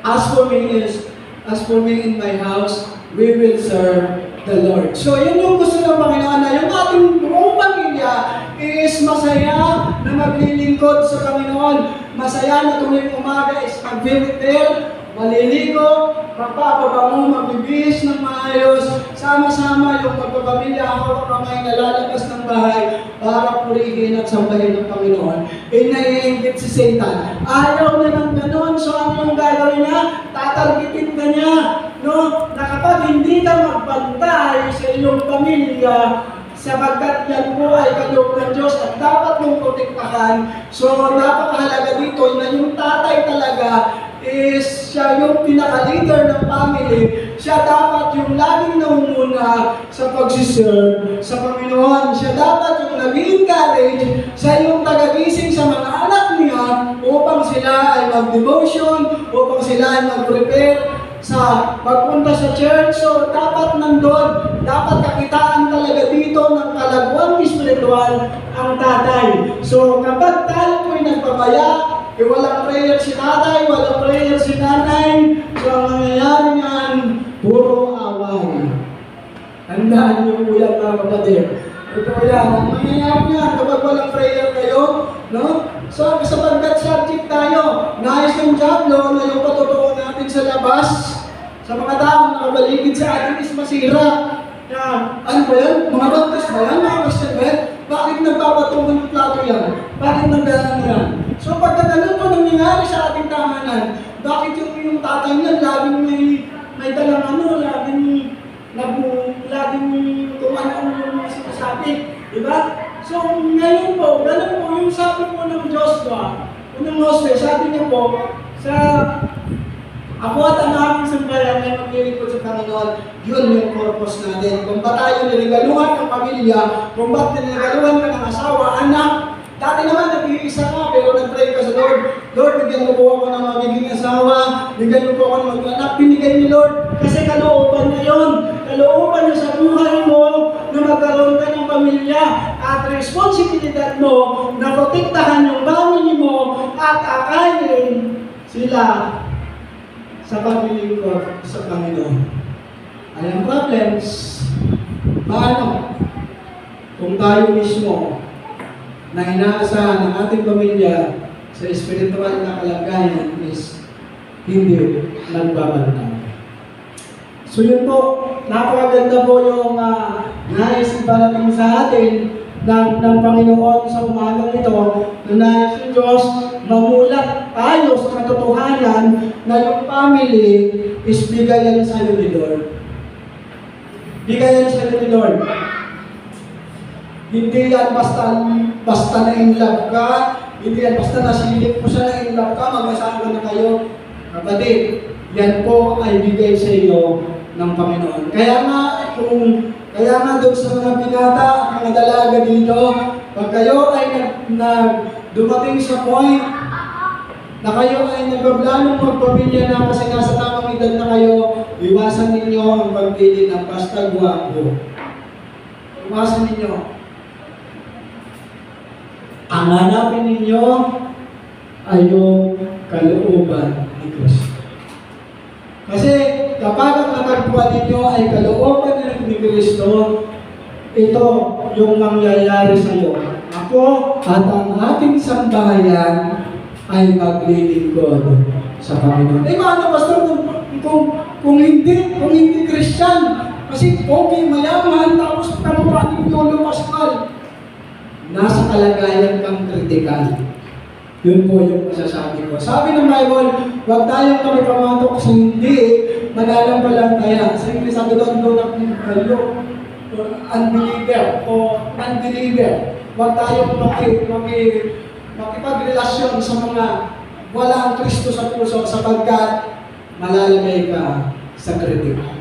As for me in my house, we will serve the Lord. So yun yung gusto ng Panginoon na yung ating buong pamilya is masaya na maglilingkod sa Panginoon. Masaya na tuwing umaga is mag-prepare, maliligo, magpapabango, magbibihis ng maayos, sama-sama yung magpapamilya ako kamay na lalabas ng bahay para purihin at sambahin ng Panginoon. Naiingit si Satan. Ayaw na ng ganon, so ano yung gagawin niya? Tatargetin ka niya. No? Na kapag hindi ka magbantay sa iyong pamilya, sapagkat yan po ay kaloob ng Diyos at dapat mong protektahan. So, napakahalaga dito na yung tatay talaga is siya yung pinaka-leader ng family. Siya dapat yung laging naumuna sa pag-serve sa Panginoon. Siya dapat yung nag-encourage sa iyong tagagising sa mga anak niya upang sila ay mag-devotion, upang sila ay mag-prepare sa pagpunta sa church. So, dapat nandun, dapat kakitaan talaga dito ng kalaguang espiritual ang tatay. So, kapag tayo po'y nagpabaya, walang prayer si tatay, walang prayer si nanay, so ang nangyayari niyan, puro away. Tandaan niyo po yan, mga kapatid. Ito yan, ang mangyayari niyan kapag walang prayer kayo, no? So, sapagkat subject tayo, nais ng Diablo na yung patutuo natin sa labas, sa mga taong nakabaligid sa atin is masira. Na, ano ba yan? Mga baptist ba yan? Mga Christian ba yan? Bakit nagpapatungan ng plato yan? Bakit nagdaan yan? So, pagka ganun po nangyayari sa ating tahanan, bakit yung tatay niya laging may dalang ano, laging kung ano yung sinasabi, di ba? So, ngayon po, ganun po yung sabi po ng Diyos ba? Unang Jose, sabi niya po, sa ako at ang aming sambayan ay maglilingkod sa Panginoon, yun yung purpose natin. Kung ba tayo niligaluhan ng pamilya, kung ba niligaluhan ka ng asawa, anak, dati naman nag-iisa ka, pero nag-pray ka sa Lord. Lord, bigyan mo po ako ng magiging asawa, bigyan mo po ako ng mag-anak, binigay ni Lord, kasi kalooban niya yun. Kalooban niya sa buhay mo na magkaroon ka ng pamilya at responsibilidad mo na protektahan yung family mo at akayin sila sa paglilingkod sa Panginoon. Ay ang problems, paano kung tayo mismo na inaasahan ng ating pamilya sa espiritual na kalagayan is hindi nagbabantay. So yun po, napakaganda po yung nais iparating sa atin ng Panginoon sa umagang ito, na nais yung Diyos mamulat tayo sa katotohanan na yung family is bigayan sa iyo ni Lord. Bigayan sa iyo ni Lord. Hindi yan basta na in love ka, hindi yan basta nasilip mo siya na in love ka, mag-asawa na kayo. Kapatid, yan po ay bigay sa iyo ng Panginoon. Kaya nga doon sa mga binata, mga dalaga dito, pag kayo ay dumating sa point na kayo ay nagbablanong magpamilya na kasi nasa tamang edad na kayo, iwasan ninyo ang pagpili ng basta guwapo. Iwasan ninyo. Ang hanapin ninyo ay yung kalooban ni Kristo. Kasi kapag ang natagpuan ninyo ay kalooban ni Kristo, ito yung mangyayari sa iyo. Ako at ang ating sambahayan ay maglilingkod sa Panginoon. Eh paano, Pastor, kung hindi Christian, kasi okay, mayaman, tapos kamukha ni Lolo Pascual, nasa kalagayan kang kritikal. Yun po yung masasabi ko. Sabi ng Bible, huwag tayong kami pamatok kasi hindi, mananampalataya. Sa English, sabi doon, do not unbeliever o unbeliever. Huwag tayong makipagrelasyon sa mga wala ang Kristo sa puso sapagkat malalagay ka sa kritika.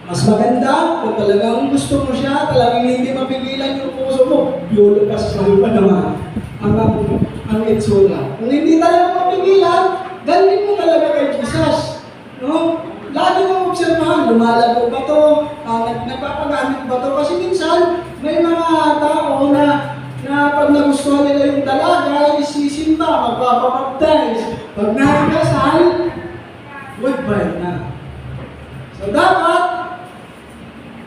Mas maganda kung talagang gusto mo siya, talagang hindi mapigilan yung puso mo, biyolo ka sa pa naman ang itsura. Kung hindi talaga mapigilan, galing mo talaga kay Jesus. No? Lagi mong obserbahan, lumalago ba ito? Nagpapagamit ba ito? Kasi minsan, may mga tao na pag nagustuhan nila yung dalaga, isisimba, magpapabaptize. Pag nakakasal, goodbye na. So dapat,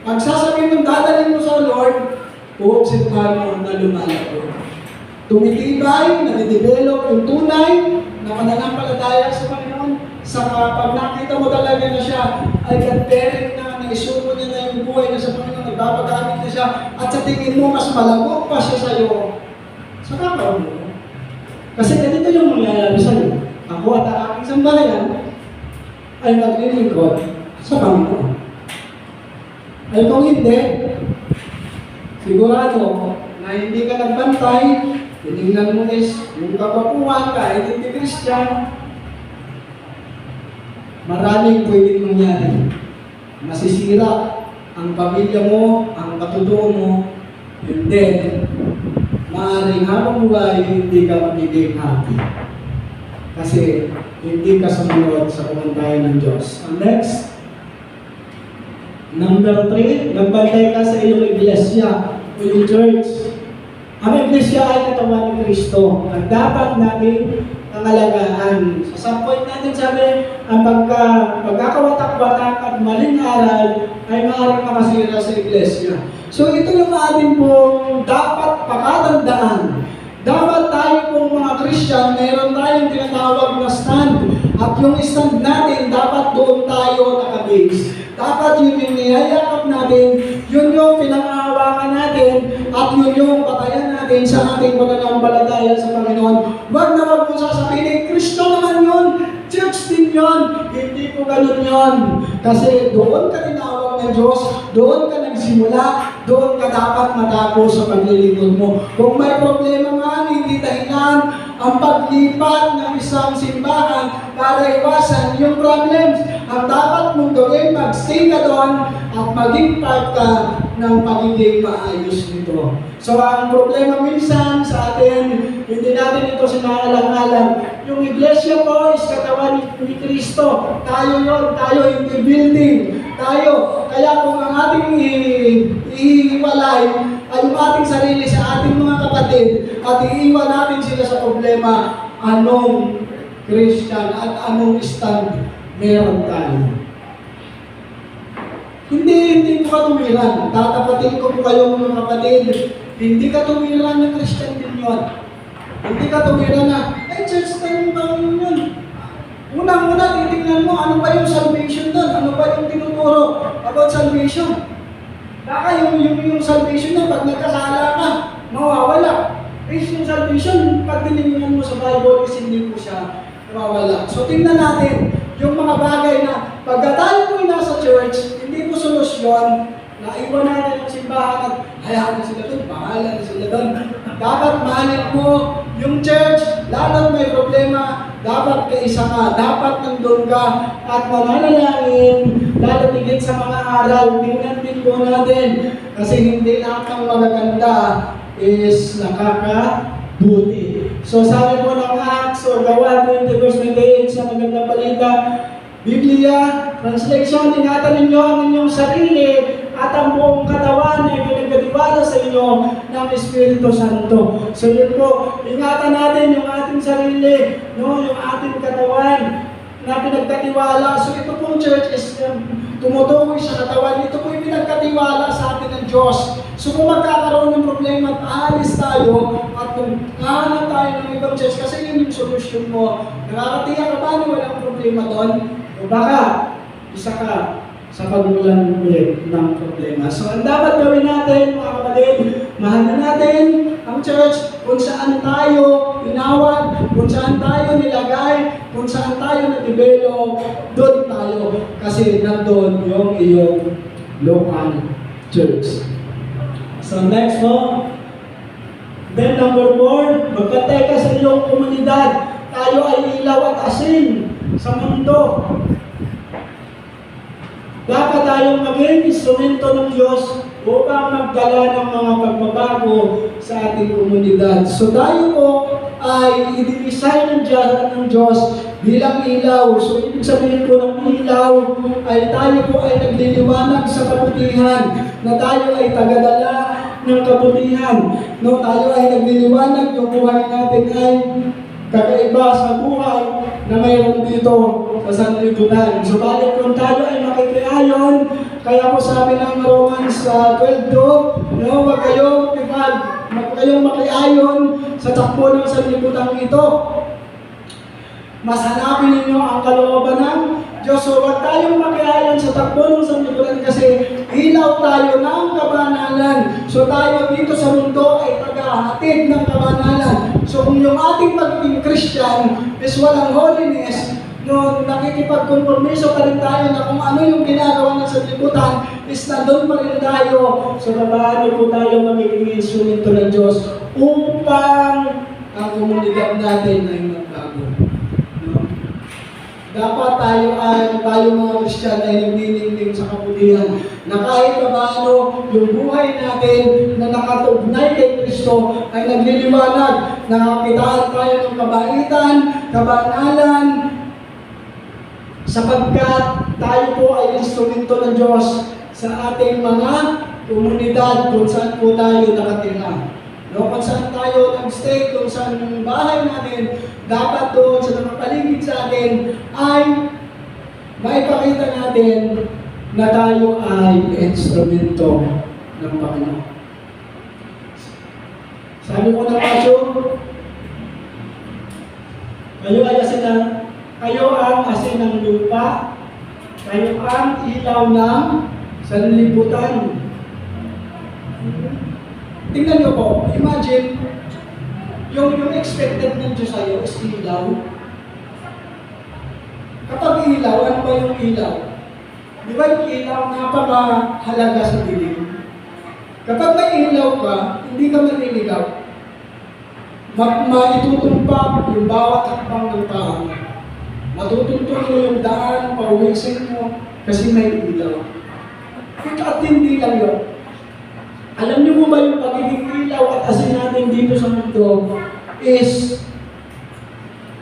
pag sasabihin mong dadalhin mo sa Lord, uobserbahan mo na lumalago. Tumitibay, nadidevelop yung tunay na pananampalataya sa Panginoon. Saka pag nakita mo talaga na siya ay God-bearing na, naisuko niya na yung buhay niya sa Panginoon, nagpapagamit na siya, at sa tingin mo mas malago pa siya sa iyo, saka ka mo. Kasi ganito yung mangyayari sa iyo. Ako at ang aking sambahayan ay maglilingkod sa Panginoon. Ay kung hindi, sigurado na hindi ka nagbantay, tinignan mo is yung kapapuan ka, hindi Christian, maraming pwedeng mangyari. Masisira ang pamilya mo, ang katutuo mo, and then, maaaring habang buhay, hindi ka magiging happy. Kasi hindi ka sumunod sa pamantayan ng Diyos. Ang next, number 3, magbantay ka sa iyong iglesia o yung church. Ang iglesia ay katawan ni Kristo. Ang dapat natin pangalagaan. So, sa point natin sabi, ang pagkakawatak-watak at maling aral ay maaaring makasira sa iglesia. So ito yung atin pong dapat pakatandaan. Dapat tayo pong mga Christian, meron tayong tinatawag na stand. At yung stand natin, dapat doon tayo nakabase. Dapat yun yung niyayakap natin, yun yung pinangahawakan natin, at yun yung patayan natin sa ating pananampalataya sa Panginoon. Wag na wag mo sasabihin, Kristo naman yun, church din yun. Hindi po ganun yun. Kasi doon ka tinawag ng Diyos, doon ka nagsimula, doon ka dapat matapos sa paglilingkod mo. Kung may problema nga, hindi dahilan ang paglipat ng isang simbahan para iwasan yung problems. Ang dapat mong gawin, mag-stay ka doon at maging part ka ng pagiging maayos nito. So ang problema minsan sa atin, hindi natin ito sinaalang-alang. Yung iglesia po is katawan ni Kristo. Tayo yun, tayo hindi building. Tayo. Kaya kung ang ating iiwalay ay yung ating sarili sa ating mga kapatid at iiwan natin sila sa problema, anong Christian at anong stand meron tayo? Hindi po ka tumiran. Tatapatin ko po kayo mga kapatid. Hindi ka tumiran na Christian din yun. Hindi ka tumiran na, church time ba yun? Unang-una, titignan mo, ano ba yung salvation doon? Ano ba yung tinuturo about salvation? Baka yung salvation na pag nagkasala ka, mawawala. Yung salvation, pag tinignan mo sa Bible, is hindi po siya mawawala. So tingnan natin yung mga bagay na pagka tayo po nasa church, hindi po solusyon, naiwan natin ang simbahan at hayaan na sila doon, bahala na sila doon. Dapat mahalin mo yung church, lalo may problema, dapat kaisa ka, dapat nandun ka, at mananalangin, lalo tigit sa mga aral, tingnan din po natin, kasi hindi lahat ng magaganda is nakakabuti. So sabi po ng Acts, o Gawa 20 verse 28 sa magandang balita, Biblia, translation, ingatan ninyo ang inyong sarili at ang buong katawan ay pinagkatiwala sa inyo ng Espiritu Santo. So yun po, ingatan natin yung ating sarili, no, yung ating katawan na pinagkatiwala. So ito pong church is tumutukoy sa katawan. Ito po yung pinagkatiwala sa atin ng Diyos. So kung magkakaroon ng problema at aalis tayo at kung hahanap tayo ng ibang church, kasi yun yung solution mo. Nakakatiyak ka ba na walang problema doon? O baka, isa ka sa pagmulan ulit ng problema. So ang dapat gawin natin, mga kapatid, mahal na natin ang church kung saan tayo tinawag, kung saan tayo nilagay, kung saan tayo na-develop, doon tayo. Kasi nandun yung iyong local church. So next po, then number 4, magpantay ka sa iyong komunidad. Tayo ay ilaw at asin sa mundo. Dapat tayong maging instrumento ng Diyos upang magdala ng mga pagbabago sa ating komunidad. So tayo po ay i-design ng Diyos bilang ilaw. So ibig sabihin po ng ilaw ay tayo po ay nagliliwanag sa kabutihan, na tayo ay tagadala ng kabutihan. No, tayo ay nagliliwanag, yung buhay natin ay kakaiba sa buhay na mayroon dito sa sanlibutan. So balik kung tayo ay makikiayon, kaya po sabi ng Romans 12:2, no, wag kayong makiayon sa takbo ng sanlibutan ito. Mas hanapin ninyo ang kalooban ng Diyos. So wag tayong makiayon sa takbo ng sanlibutan kasi ilaw tayo ng kabanalan. So tayo dito sa mundo ay tagahatid ng kabanalan. So kung yung ating pagiging Christian is walang holiness, no, nakikipagkompromiso pa rin tayo na kung ano yung ginagawa ng sanlibutan is nandun pa rin tayo. So paano po tayo magiging instrumento ng Diyos upang ang komunidad natin ay magbago. No? dapat tayo mga Kristiyan ay nagniningning sa kabutihan na kahit paano yung buhay natin na nakatugnay kay Kristo ay nagliliwanag, nakakitaan tayo ng kabaitan, kabanalan, sapagkat tayo po ay instrumento ng Diyos sa ating mga komunidad kung saan po tayo nakatira. No, kung saan tayo nag-stay, kung saan yung bahay natin, dapat doon sa nakapaligid sa atin ay maipakita natin na tayo ay instrumento ng Panginoon. Sabi ko na pasyo, kayo ang asin ng lupa, kayo ang ilaw ng sanlibutan. Tingnan nyo po, imagine, yung expected ng Diyos sa'yo is ilaw. Kapag ilaw, ano ba yung ilaw? Di ba yung ilaw napakahalaga sa dilim? Kapag may ilaw ka, hindi ka maliligaw. Maitutumpak yung bawat hakbang ng tao. Matutuntun mo yung daan, pauwisin mo, kasi may ilaw. At hindi lang yun. Alam niyo mo ba yung pagiging ilaw at asin natin dito sa mundo is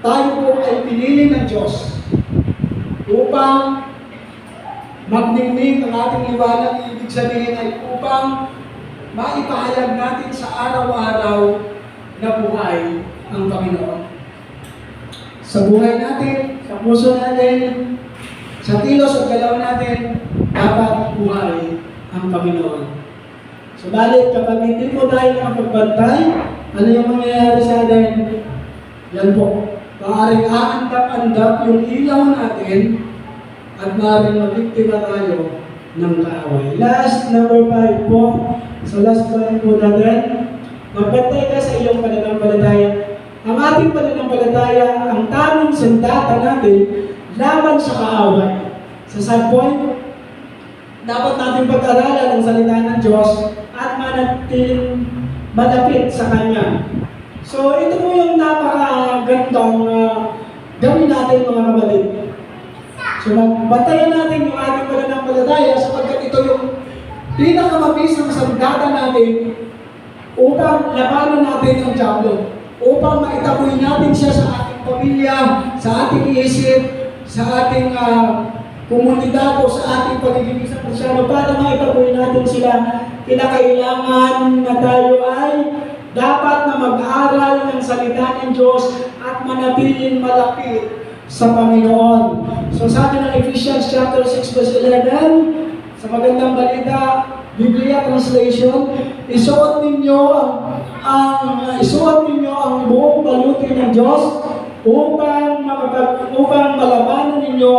tayo po ay pinili ng Diyos upang magningning ang ating liwanag. Ibig sabihin ay upang maipahayag natin sa araw-araw na buhay ang Panginoon. Sa buhay natin, sa puso natin, sa kilos at galaw natin, dapat buhay ang Panginoon. Subalit, kapag hindi po tayo nakapagbantay, ano yung mangyayari sa atin? Yan po. Maaaring aandap-andap yung ilaw natin at maaaring mabiktima tayo ng kaaway. Last, number 5 po. So last point po natin. Magbantay ka sa iyong pananampalataya. Ang ating pananampalataya, ang tamang sandata natin laban sa kaaway. Sa subpoint, dapat natin pag-aralan ang salita ng Diyos at manatiling malapit sa Kanya. So, ito po yung napakagandang gawin natin mga kapatid. So, bantayan natin yung ating pananampalataya sapagkat ito yung pinakamabisang sandata natin upang labanan natin ang diablo. Upang maitaboy natin siya sa ating pamilya, sa ating isip, sa ating komunidad o sa ating pagiging isang Kristyano. Para maitaboy natin sila, kinakailangan na tayo ay dapat na mag-aral ng salita ng Diyos at manatiling malapit sa Panginoon. So sabi ng Ephesians chapter 6 verse 11, sa magandang balita, Biblia translation, isuot ninyo ang buong baluti ng Diyos upang malabanan ninyo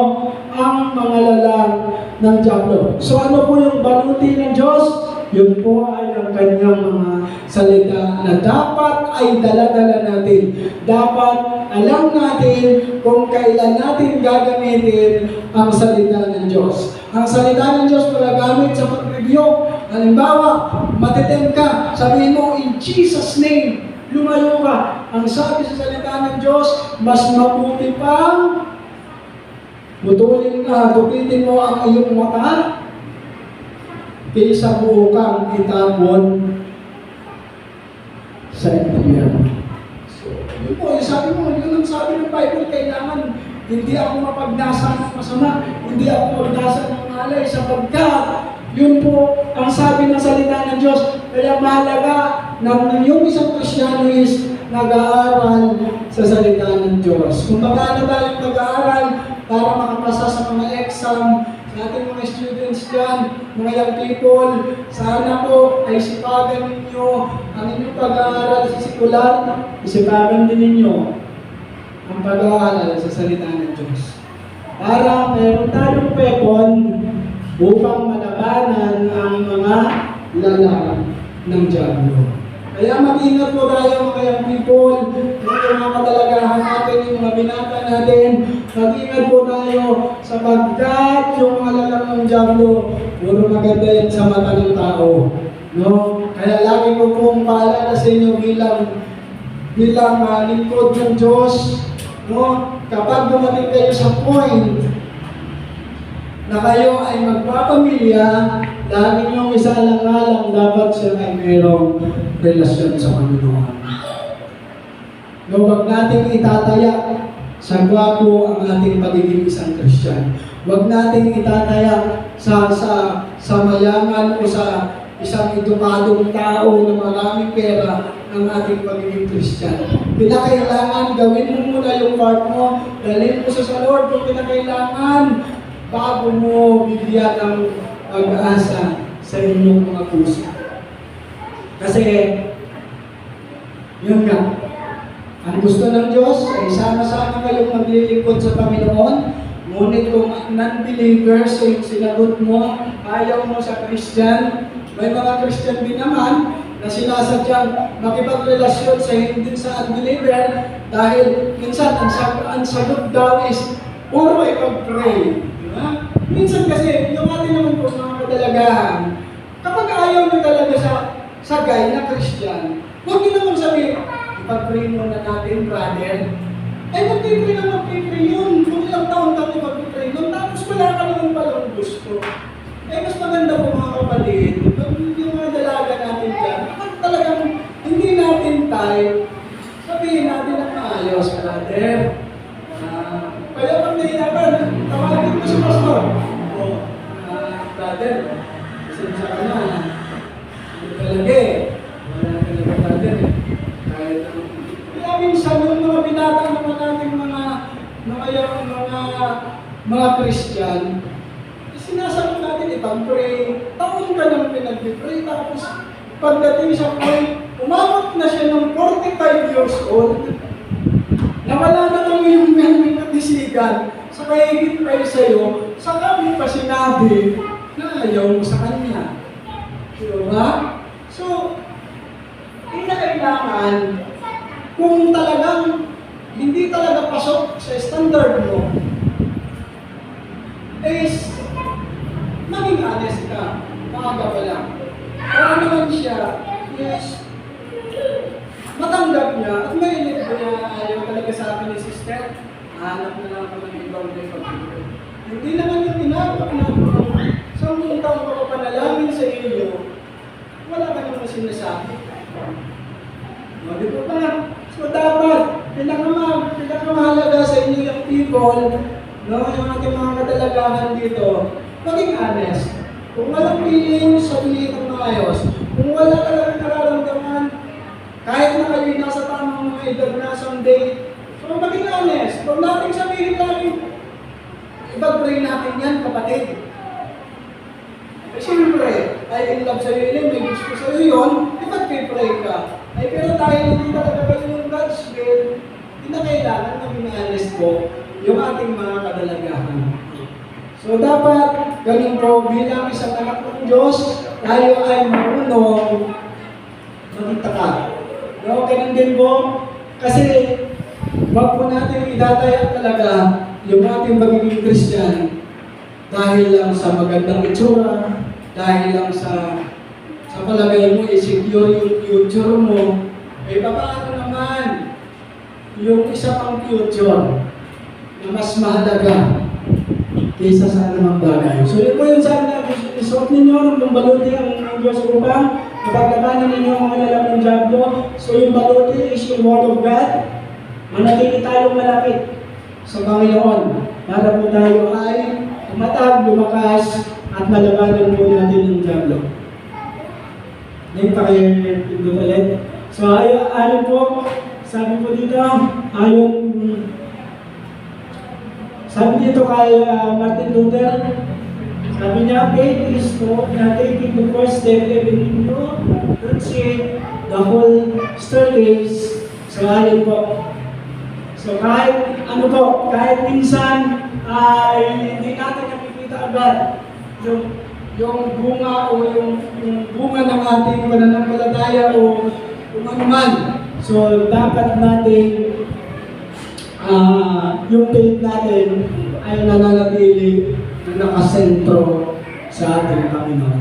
ang mga lalang ng diablo. So ano po yung baluti ng Diyos? Yun po ay ang kanyang mga salita na dapat ay dala-dala natin. Dapat alam natin kung kailan natin gagamitin ang salita ng Diyos. Ang salita ng Diyos magagamit sa pag-review. Halimbawa, matitem ka, sabihin mo, in Jesus' name, lumayo ka. Ang sabi sa salita ng Diyos, mas mabuti pang tupitin mo ang iyong mata kaysa buo kang itapon sa impyerno. So, yun po, sabi mo, yun ang sabi ng Bible, kailangan hindi ako mapagnasa ng masama, hindi ako magnasa ng malay, sapagkat yun po ang sabi ng salita ng Diyos. Kaya mahalaga na yung isang Kristyano is nag-aaral sa salita ng Diyos. Kung paano tayo nag-aaral para makapasa sa mga exam, sa ating mga students dyan, mga young people, sana po ay sipagan ninyo ang inyong pag-aaral sa sikular, isipagan din ninyo ang pag-aaral sa salita ng Diyos. Para meron tayong weapon upang malabanan ang mga lalang ng diablo. Kaya mag-ingat po tayo mga young people, yung mga katalagahan natin, yung mga binata natin, mag-ingat po tayo sapagkat yung mga lalang ng diablo, puro maganda yan sa mata ng tao. No? Kaya lagi ko pong paalala sa inyo bilang lingkod ng Diyos, no? kapag dumating kayo sa point na kayo ay magpapamilya, lagi niyong isalang-alang dapat siya ay mayroong relasyon sa Panginoon. No, wag nating itataya sa gwapo ang ating pagiging isang Kristyan. Huwag nating itataya sa mayaman o sa isang edukadong tao na maraming pera ang ating pagiging Kristyan. Pinakailangan gawin mo muna yung part mo, dalhin mo sa Lord kung pinakailangan bago mo bigyan ng pag-asa sa inyong mga puso. Kasi, yun nga, ang gusto ng Diyos ay sama-sama kayong maglilingkod sa Panginoon. Ngunit kung non-believers yung sinagot mo, ayaw mo sa Christian, may mga Christian din naman na sinasadyang makipagrelasyon sa hindi sa unbeliever dahil minsan ang sagot daw is puro ipag-pray. Diba? Minsan kasi, yung atin naman po mga kadalagaan, kapag ayaw nyo talaga sa guy na Christian, huwag nyo naman sabihin, ipag-pray muna natin, brother. Eh, mag-pray na mag-pray yun. Kung ilang taon kami mag-pray yun, tapos wala ka naman palang gusto. Eh, mas maganda po mga kapatid, yung mga dalaga natin dyan, kapag talagang hindi natin tayo, sabihin natin ang maayos, brother. Kaya pag nahihirapan, tawagin mo si pastor. Brother, pasensya ka na. Hindi talaga eh. Wala talaga brother eh. Kaya minsan yung mga binatang naman natin mga Christian, sinasabi natin ipag-pray, taon ka nang pinag-pray, tapos pagdating sa point, umabot na siya ng 45 years old, nawala na lang yung memory ng isigan, sa kahigit kayo sa'yo, saka mo pa sinabi na ayaw mo sa kanya. Diba? So, kailangan, kung talagang hindi talaga pasok sa standard mo, is maging honest ka, maaga pa lang. Kaya naman siya, is matanggap niya at may init ko niya ayaw talaga sa akin ni sister, hanap na lang ako ng ibang day pag-ibig. Hindi naman yung inabot na sa mga taong ko panalangin sa iyo, wala ka naman sinasabi. No, di ba ba? So dapat, pinakamahalaga sa inyo yung people, no, yung ating mga kadalagahan dito, maging honest. Kung walang feeling, sabihin ng maayos. Kung wala ka lang nararamdaman, kahit na kayo nasa tamang mga edad na someday, so maging honest. Kung natin sabihin natin, ipag-pray natin yan, kapatid. Siyempre, ay in love sa'yo yun, may gusto sa'yo yun, ipag-pray ka. Ay pero dahil hindi talaga kayo yung God's will, hindi na kailangan maging honest po yung ating mga kadalagahan. So dapat, ganun po, bilang isang anak ng Diyos, tayo ay marunong magtaka. No, ganun din po, kasi wag po natin itataya talaga yung ating magiging Christian dahil lang sa magandang itsura, dahil lang sa palagay mo, i-secure yung future mo. Eh, paano naman yung isa pang future na mas mahalaga kaysa sa anumang bagay. So yun po yung sabi na isuot ninyo ng baluti ang Diyos upang napaglabanan ninyo ang mga lalang ng Diablo. So yung baluti is yung Word of God. Manatili tayong malapit sa Panginoon para po tayo ay tumatag, lumakas at malabanan po natin ng Diablo. Ngayon pa kayo pindot ulit. So ayon po, sabi po dito, sabi dito kay Martin Luther, sabi niya, faith is taking the first step even you don't see the whole staircase. So ayon po. So kahit ano po, kahit minsan ay hindi natin nakikita agad yung bunga o yung bunga ng ating pananampalataya o kung ano man. So dapat natin yung faith natin ay nananatili na nakasentro sa ating Panginoon.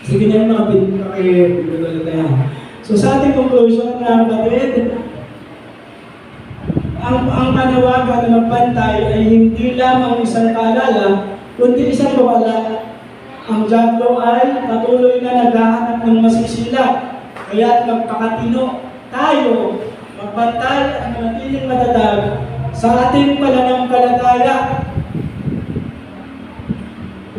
Sige na yung mga pinagpapalit tayo. So sa ating conclusion na kapatid, ang panawagan na magbantay ay hindi lamang isang paalala, kundi isang babala. Ang Diablo ay patuloy na naghahanap ng masisila. Kaya't magpakatino tayo, magbantay at manatiling matatag sa ating pananampalataya.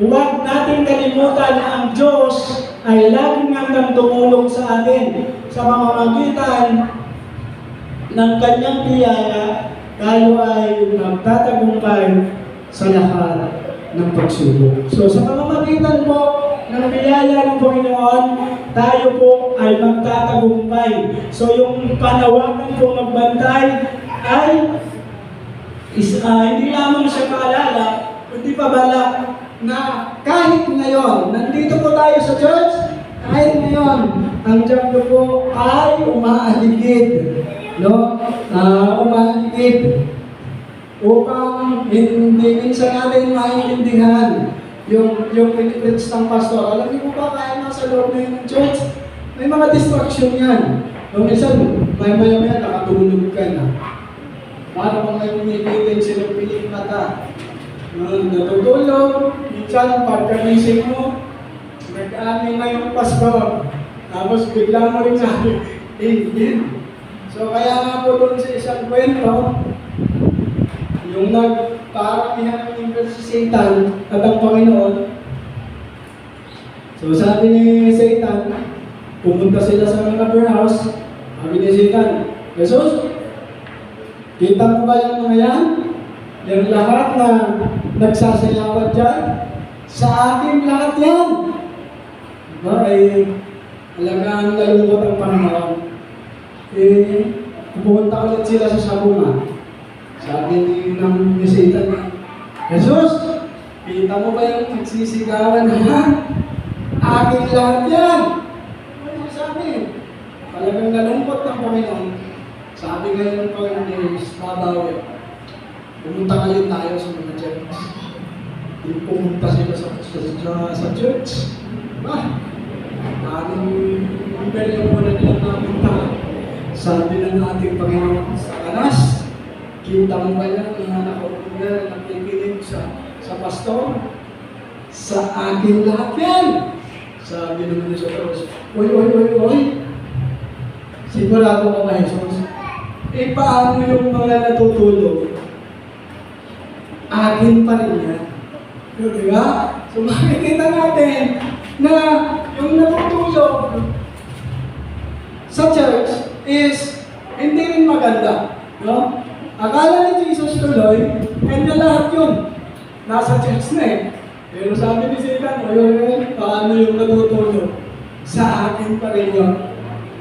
Huwag natin kalimutan na ang Diyos ay laging hanggang tumulong sa atin sa pamamagitan ng kanyang biyaya. Tayo ay magtatagumpay sa lahat ng pagsubok. So sa pamamagitan po ng biyaya ng Panginoon, tayo po ay magtatagumpay. So yung panawagan po magbantay ay hindi lamang siya paalala, kundi pabala na kahit ngayon, nandito po tayo sa church, kahit ngayon, ang Diablo po ay umaaligid, no? Umaaligid upang hindi minsan natin maintindihan yung pinipits ng pastor. Alam niyo po ba, kaya nasa loob na yun ng church, may mga distraction yan. No, minsan, maya-maya nakatulog ka na. Para pang may pinipitin, sinupiling mata. Natutulog, minsan pagka-gising mo, nag-amin na yung pastor. Tapos bigla mo rin sabi, Amen. So kaya nga po doon sa isang kwento, yung nagparamihan ng ingles si Satan at ang Panginoon. So sabi ni Satan, pumunta sila sa mga warehouse. Sabi ni Satan, Jesus, kita mo ba yung mga yan? Yung lahat na nagsasayawan dyan, sa akin lahat yan. Diba? Alagang nalungkot ang panahon. Pupunta ulit sila sa sabungan. Sabi ni Satan, Jesus, kita mo ba yung nagsisigawan na akin lahat yan? Ano sabi? Talagang nalungkot ng Panginoon. Sabi ngayon ng Panginoon is babawi. Pumunta kayo tayo sa mga church. Pumunta sila sa church. Diba? Maraming impel yung muna nilang napunta. Sabi ng ating Panginoon sa kanas, kita mo ba yan mga nakaupo na nakikinig sa pastor? Sa akin lahat yan! Sabi naman sa Diyos, oy! Sigurado ka ba, Jesus? Paano yung mga natutulog? Akin pa rin yan. Diba? So makikita natin na yung natutulog sa church is hindi rin maganda. No? Akala ni Jesus tuloy, kanya lahat yun. Nasa church na eh. Pero sabi ni Satan, paano yung natutulog? Sa akin pa rin yun.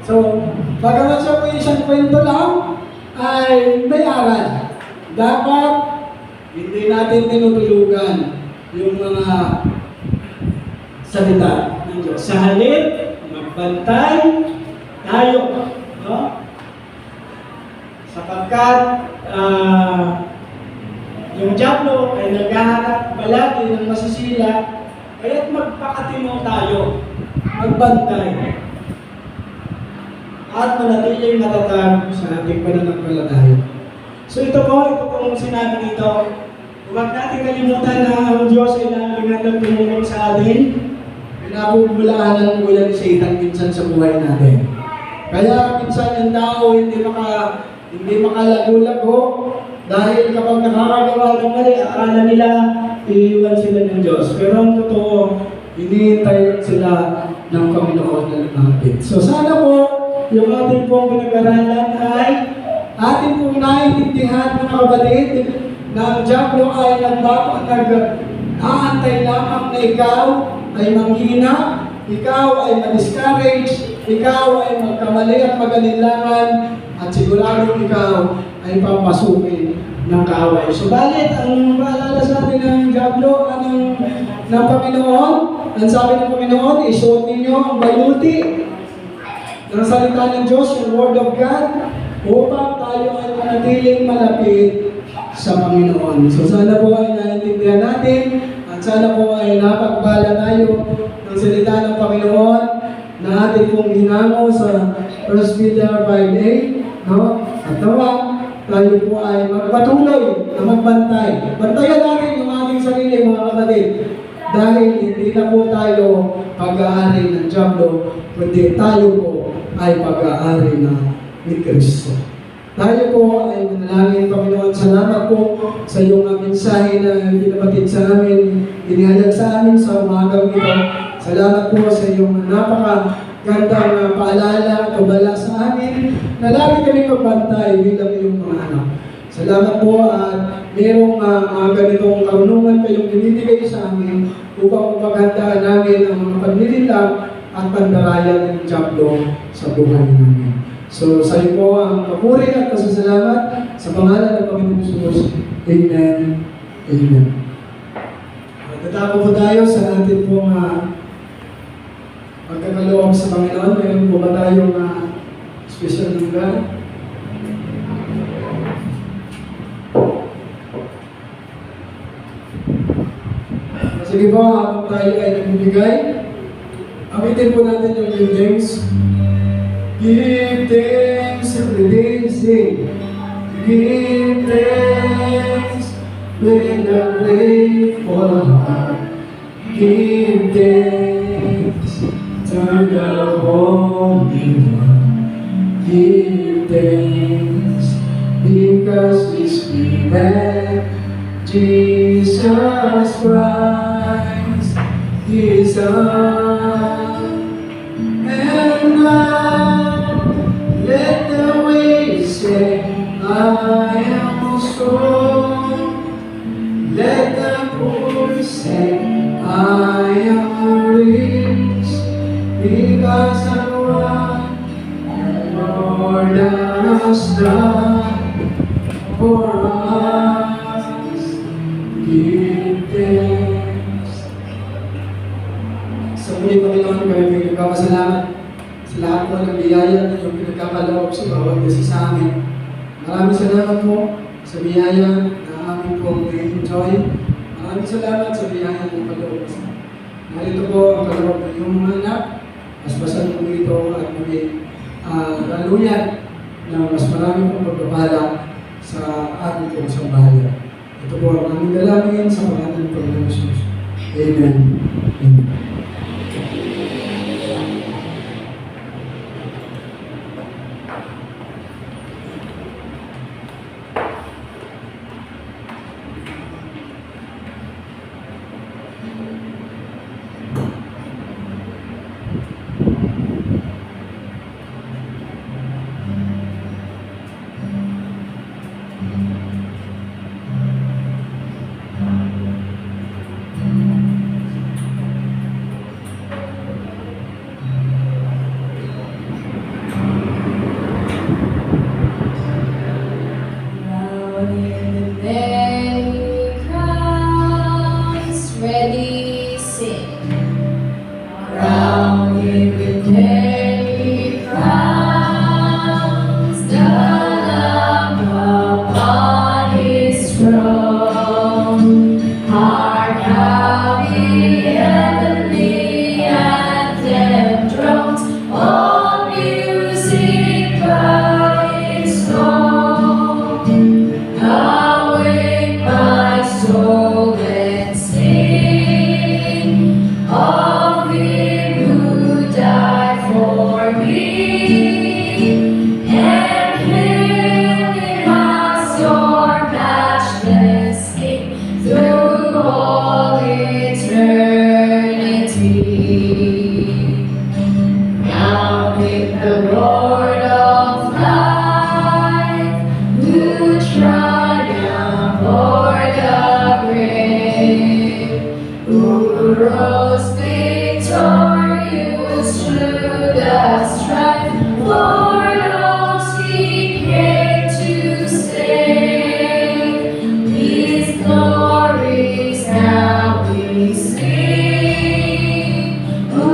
So, bagamat siya po isang kwento lang, ay may aral. Dapat hindi natin tinutulugan yung mga salita ng Diyos. Sa halip, magbantay tayo. No? Sapagkat yung Diablo ay naghahanap palagi ng masisila, kaya't magpakatino tayo, magbantay, at manatiling matatag sa ating pananampalataya. So ito pong sinabi dito, huwag natin kalimutan na ang Diyos ay naging tumulong sa atin. Pinabubulaan ng ulan ni Satan minsan sa buhay natin. Kaya minsan yung tao hindi makalago-lago dahil kapag nakakagawa ng mali, akala nila iiwan sila ng Diyos. Pero ang totoo, hinihintay sila ng Panginoon na lumapit. So sana po, yung ating pong pinag-aralan ay ating pong naiintindihan mga kapatid na ang Diablo ay nag-aantay lamang na ikaw ay manghina, ikaw ay ma-discourage, ikaw ay magkamali at magalinlangan, at siguradong ikaw ay papasukin ng kaaway. Subalit, ang paalala sa atin ng Diablo, ng Panginoon, ang sabi ng Panginoon, isuot ninyo ang bayuti ng salita ng Diyos, yung Word of God, upang tayo ay manatiling malapit sa Panginoon. So sana po ay naiintindihan natin at sana po ay napagbala tayo ng salita ng Panginoon na ating pong hinango sa 1 Peter 5:8, no? At nawa tayo po ay magpatuloy na magbantay. Bantayan natin yung ating sarili, mga kapatid. Dahil hindi na po tayo pag-aari ng Diablo, kundi tayo po ay pag-aari na ni Kristo. Tayo po ay manalangin, Panginoon. Salamat po sa iyong mensahe na binabatid sa amin, inihayag sa amin sa umagang ito. Salamat po sa iyong napakagandang paalala at kabala sa amin na lagi kami magbantay bilang iyong mga anak. Salamat po at mayroong mga ganitong karunungan kayong binibigay sa amin upang mapaghandaan namin ang mga paglilitang at pandarayan ng Diablo sa buhay namin. So, sa iyo po ang papuri at pasasalamat sa pangalan ng Panginoong Jesus. Amen. Amen. Tatako po tayo sa ating pong pagkakaloob sa Panginoon. Mayroon po ba tayong special lugar? Sige po, habang tayo ay nagbibigay, awitin po natin yung give thanks. Give thanks every day, sing. Give thanks with a grateful heart. Give thanks to the Holy One. Give thanks because His Spirit, Jesus Christ, His Son, and now let the waves say, I am strong. Let the poor say, I am rich, because of what the Lord has done for us. Give thanks. Sa muli, Panginoon, kami may nagpapasalamat sa lahat po ng biyaya na yung pinagkakaloob sa bawat isa sa amin. Maraming salamat po sa biyaya na amin po enjoy. Maraming salamat sa biyaya ng kaloob. Narito po ang kaloob ng iyong mga anak. Basbasan po ito at maging laluyan na mas marami pong pagpapala sa ating pong sambahayan. Ito po ang aming dalangin sa pangalan ng Panginoon Jesus. Amen. Amen. Ready, sing. Crown him with many crowns, the Lamb upon his throne. Hark how the heavenly anthem drones, all music by its song. Awake my soul and sing of Him who died for me, and hail Him as your matchless King through all eternity. Now with the Lord of life, who triumphed o'er the grave, who rose victorious through the strife, for those He came to save. His glories now we sing, who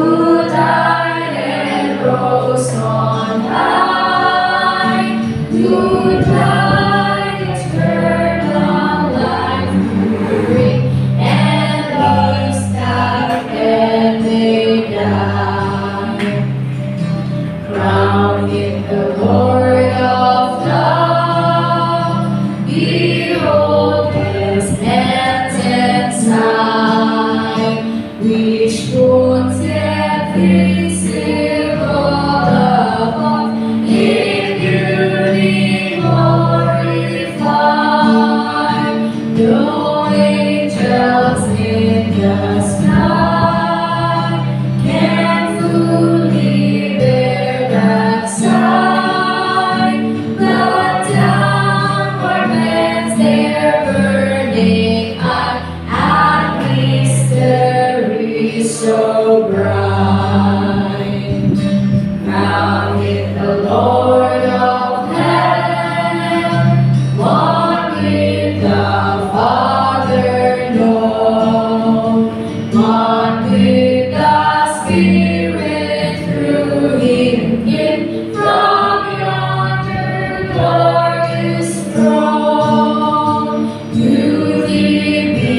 died and rose on high, who died eternal life to bring, and loosed that No angels in the sky can fully bear that sight. The downward glance their burning eye at mystery so bright. Crowned with the Lord of heaven, one with the Father known, one with the Spirit through Him given from yonder glorious throne. To Thee be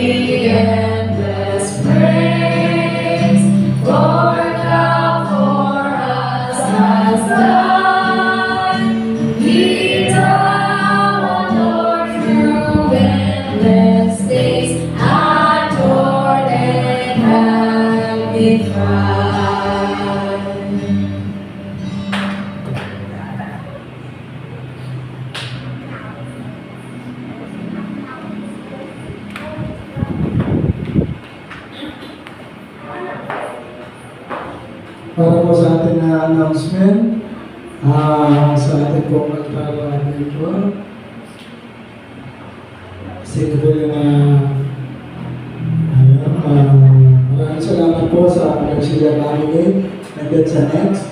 endless praise, for Thou for us hast died. Be Thou, O Lord, through endless days, adored and magnified. Para po sa ating announcement, sa ating pong altar dito, sino po yung maraming salamat po sa Garcia Family. And then sa next,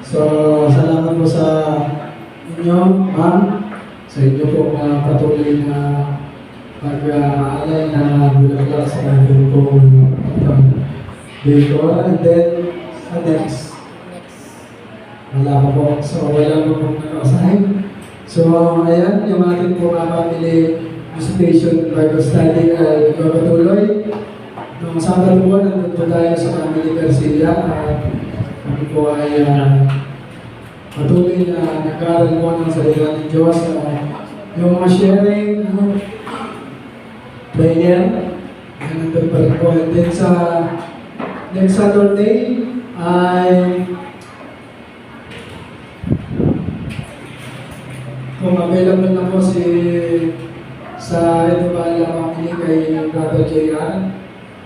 so salamat po sa inyo, ma'am, sa inyo po patuloy na pag-aalay na bulaklak sa ating pong decor. And then, sa next, wala pa po. So, wala po pong nakasahin. So, ayan, yung ating pong family visitation Bible study ay magpapatuloy. Noong Sabado po, nandun po tayo sa Family Garcia at kami po ay patuloy na nag-aaral po ng salita ng Diyos. Yung mga sharing, prayer, ay nandun pa rin po. And then sa next Saturday ay kung available na po sa ito ba alam kami kay Brother JR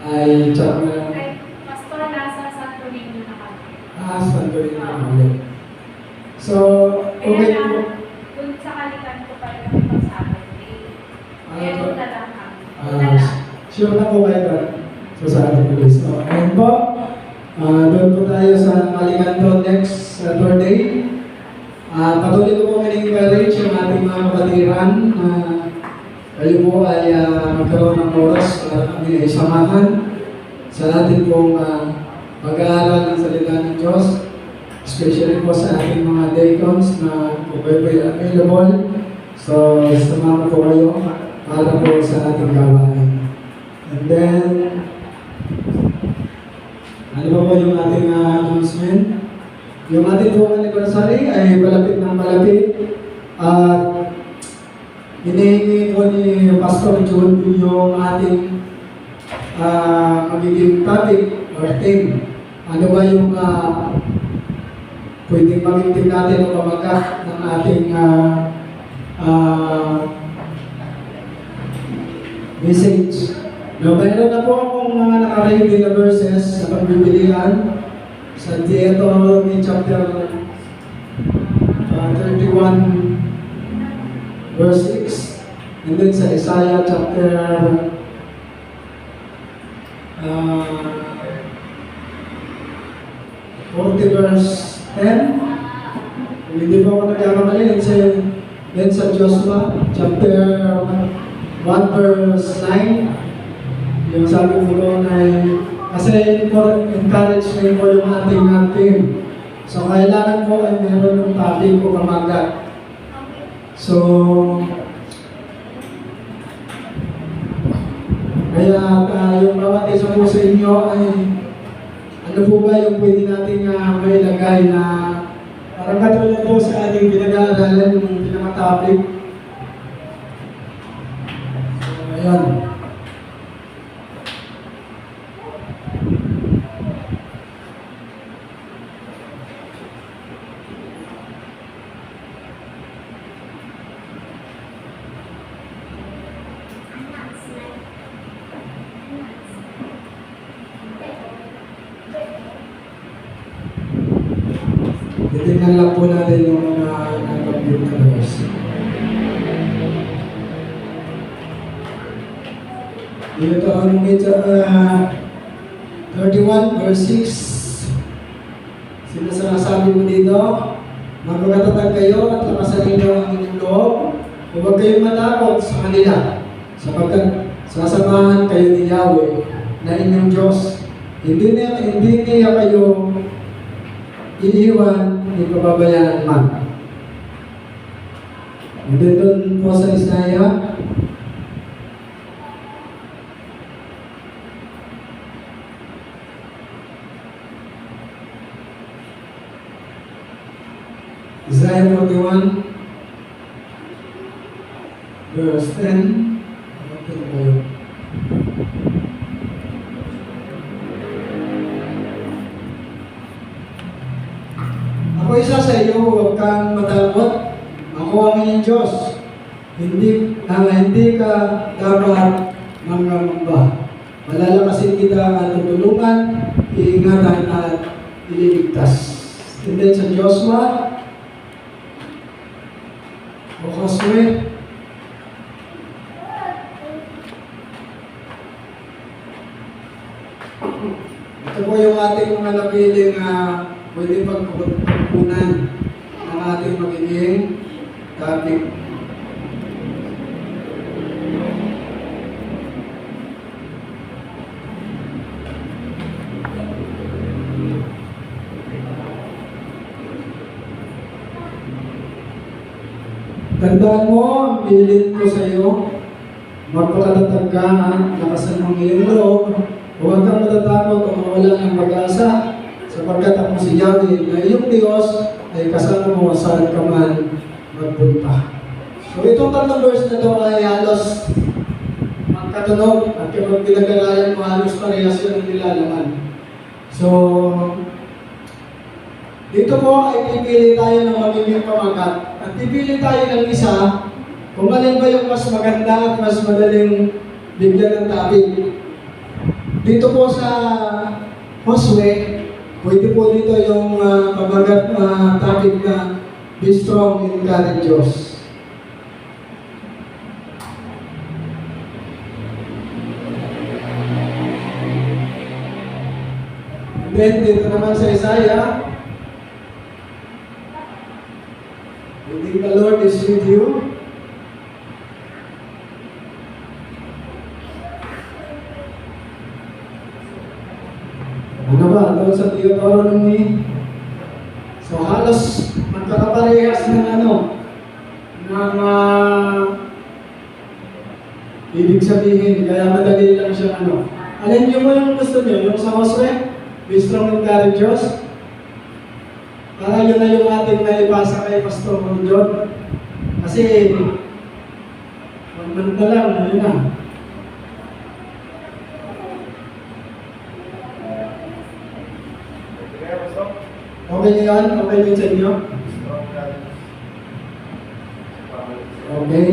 ay chat na Pastor, nasa Santo Niño na kami. Santo rin na kami. So, Kaya okay lang, po. dun sa kalikan ko pa rin pag Saturday. Kaya doon na lang kami. Sure na po kayo ba? So, sa ating police. So, ayun po. Doon po tayo sa Alicanto next Saturday. Patuloy ko po mini-encourage yung ating mga kapatiran na kayo po ay magkaroon ng oras para kami ay samahan sa ating pong pag-aaral ng salita ng Diyos. Especially po sa ating mga deacons na po kayo available. So, sumama po kayo para po sa ating gawain. And then, ano pa po yung ating announcement? Yung ating pong anniversary ay malapit ng malapit. At hinihingi po ni Pastor John yung ating magiging topic or theme. Ano ba yung pwedeng maging theme natin o pamagat ng ating message. No, mayroon na po akong mga nakaready na verses sa pagbibilihan sa Deuteronomy chapter 31 verse 6 and then sa Isaiah chapter 40 verse 10. Kung hindi po ako nagkakamali, then sa Joshua chapter 1 verse 9, yung sabi mo doon ay kasi encourage rin po yung ating team. So, kailangan po ay meron ng topic o kamagat. So, kaya yung bawat isa po sa inyo ay ano po ba yung pwede natin mailagay na parang katulad po sa ating pinag-aaralan yung pinaka-topic. So, ayan. Titingnan lang po natin yung mga nag-upload na verse. Dito ang 31 verse 6. Sinasabi mo dito, magpakatatag kayo at lakasan ninyo ang inyong loob. Huwag kayong matakot sa kanila, sapagkat sasamahan kayo ni Yahweh na inyong Diyos. Hindi niya kayo iiwan, hindi pababayaan man. And then doon po sa Isaiah, Isaiah 41, verse 10. Okay po yun. Ako isa sa iyo, huwag kang matakot. Ako ang inyong Diyos. Hindi ka dapat mangamba. Malalakasin kita at tutulungan, iingatan at ililigtas. And then sa Joshua, o Josue, ito po yung ating mga napiling pwede pagpupunan ng ating magiging topic. Tandaan mo, ang pilit ko sa iyo, magpakatatag ka, lakasan mo ang iyong loob, huwag kang matatakot o mawala ng pag-asa, sapagkat ako si Yahweh na iyong Diyos ay kasama mo saan ka man magpunta. So itong tatlong verse na ito ay halos magkatunog at kapag pinag-aralan mo halos parehas yun ang nilalaman. So dito po ay pipili tayo ng magiging pamagat at pipili tayo ng isa kung alin ba yung mas maganda at mas madaling bigyan ng topic. Dito po sa Josue, pwede po dito yung pamagat topic na be strong in God and Diyos. Then dito naman sa Isaiah, the Lord is with you. Ano ba? Doon sa Deuteronomy. So halos magkakaparehas ng ibig sabihin, kaya madali lang siya Alin niyo mo yung gusto niyo? Yung sa Josue? Be strong in God and Diyos? Para yun na yung ating naipasa kay Pastor John. Kasi, magmanda lang, yun na. Okay niyo yan? Okay niyo sa inyo? Okay.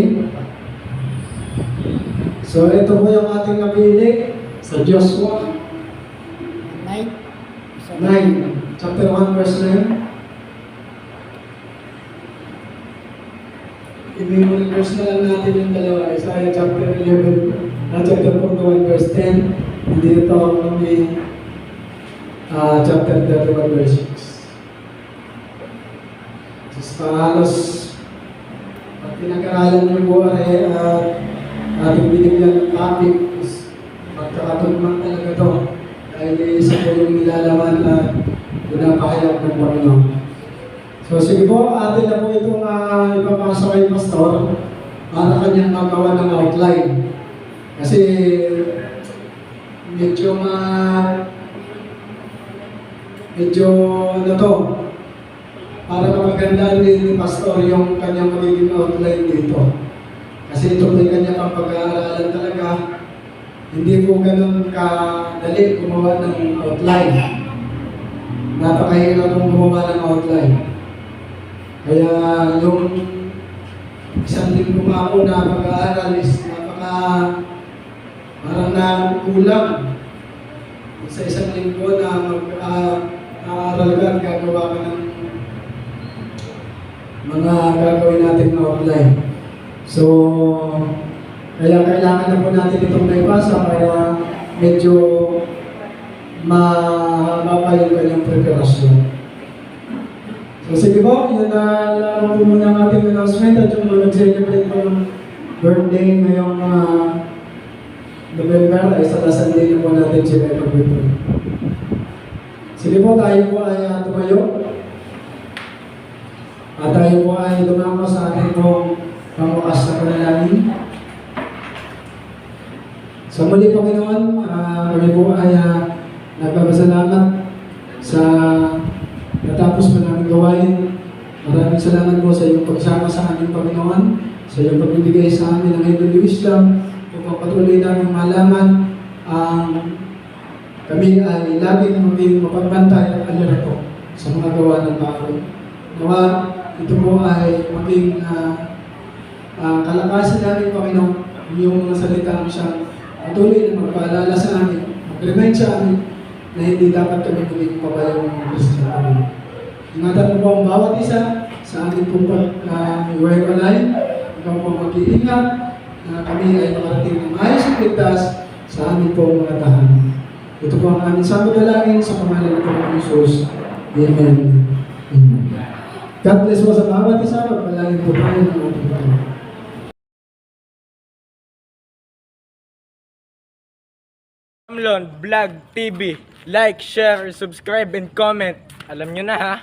So, ito po yung ating napili sa Joshua 9, chapter 1, verse 9. I-memorize na lang natin yung dalawa. Isaiah chapter 11, chapter 41 verse 10. Hindi ito ang chapter 31 verse 6. So, halos pag pinag-aralan niyo po ay ating binigyan ng topic is magkakatugmang talaga ito. Dahil isa po yung nilalaman na pinapahayag ng Panginoon. So sige po, atin na po itong ipapasa kay Pastor para kanyang magawa ng outline. Kasi medyo para mapagandaan ni Pastor yung kanyang magiging outline dito. Kasi ito po yung kanyang pag-aaralan talaga. Hindi po ganun kadali gumawa ng outline. Napakahirap kong gumawa ng outline. Kaya yung isang linggo ako na pag-aaral is parang kulang. Sa isang linggo na mag-aaral ka at gagawa ka ng mga gagawin natin na offline. So, kaya kailangan na po natin itong naipasa para medyo mahaba pa yung kanyang preparasyon. So sige po, yun na lang po muna ang ating announcement at yung mga nag-celebrate po ng birthday ngayong November ay sa Sunday na po natin sila ipag-birthday. Sige po, tayo po ay tumayo. At tayo po ay dumako sa ating pong pangwakas na panalangin. Sa muli Panginoon, kami po ay nagpapasalamat sa natapos mo namin gawain. Maraming salamat po sa iyong pagsama sa aming Panginoon, sa iyong pagbibigay sa amin ng iyong wisdom, upang patuloy namin malaman ang kami ay laging maging mapagbantay at alira po sa mga gawa ng tao. Nawa, ito po ay maging kalakasan namin, Panginoon, yung mga salita mo siyang patuloy na magpaalala sa amin, mag-remind sa amin na hindi dapat kami maging pabayang mga Kristiyan. Ingatan mo po ang bawat isa sa ating pong pag-iwalay. Ikaw po mag-iingat na kami ay makarating ng ayos at ligtas sa aming pong mga tahanan. Ito po ang aming samot dalangin sa pangalan ng Panginoon Jesus. Amen. Amen. God bless po sa bawat isa. Magpalangin po tayo ng ating Panginoon. Amlon Vlog TV. Like, share, subscribe, and comment. Alam nyo na ha.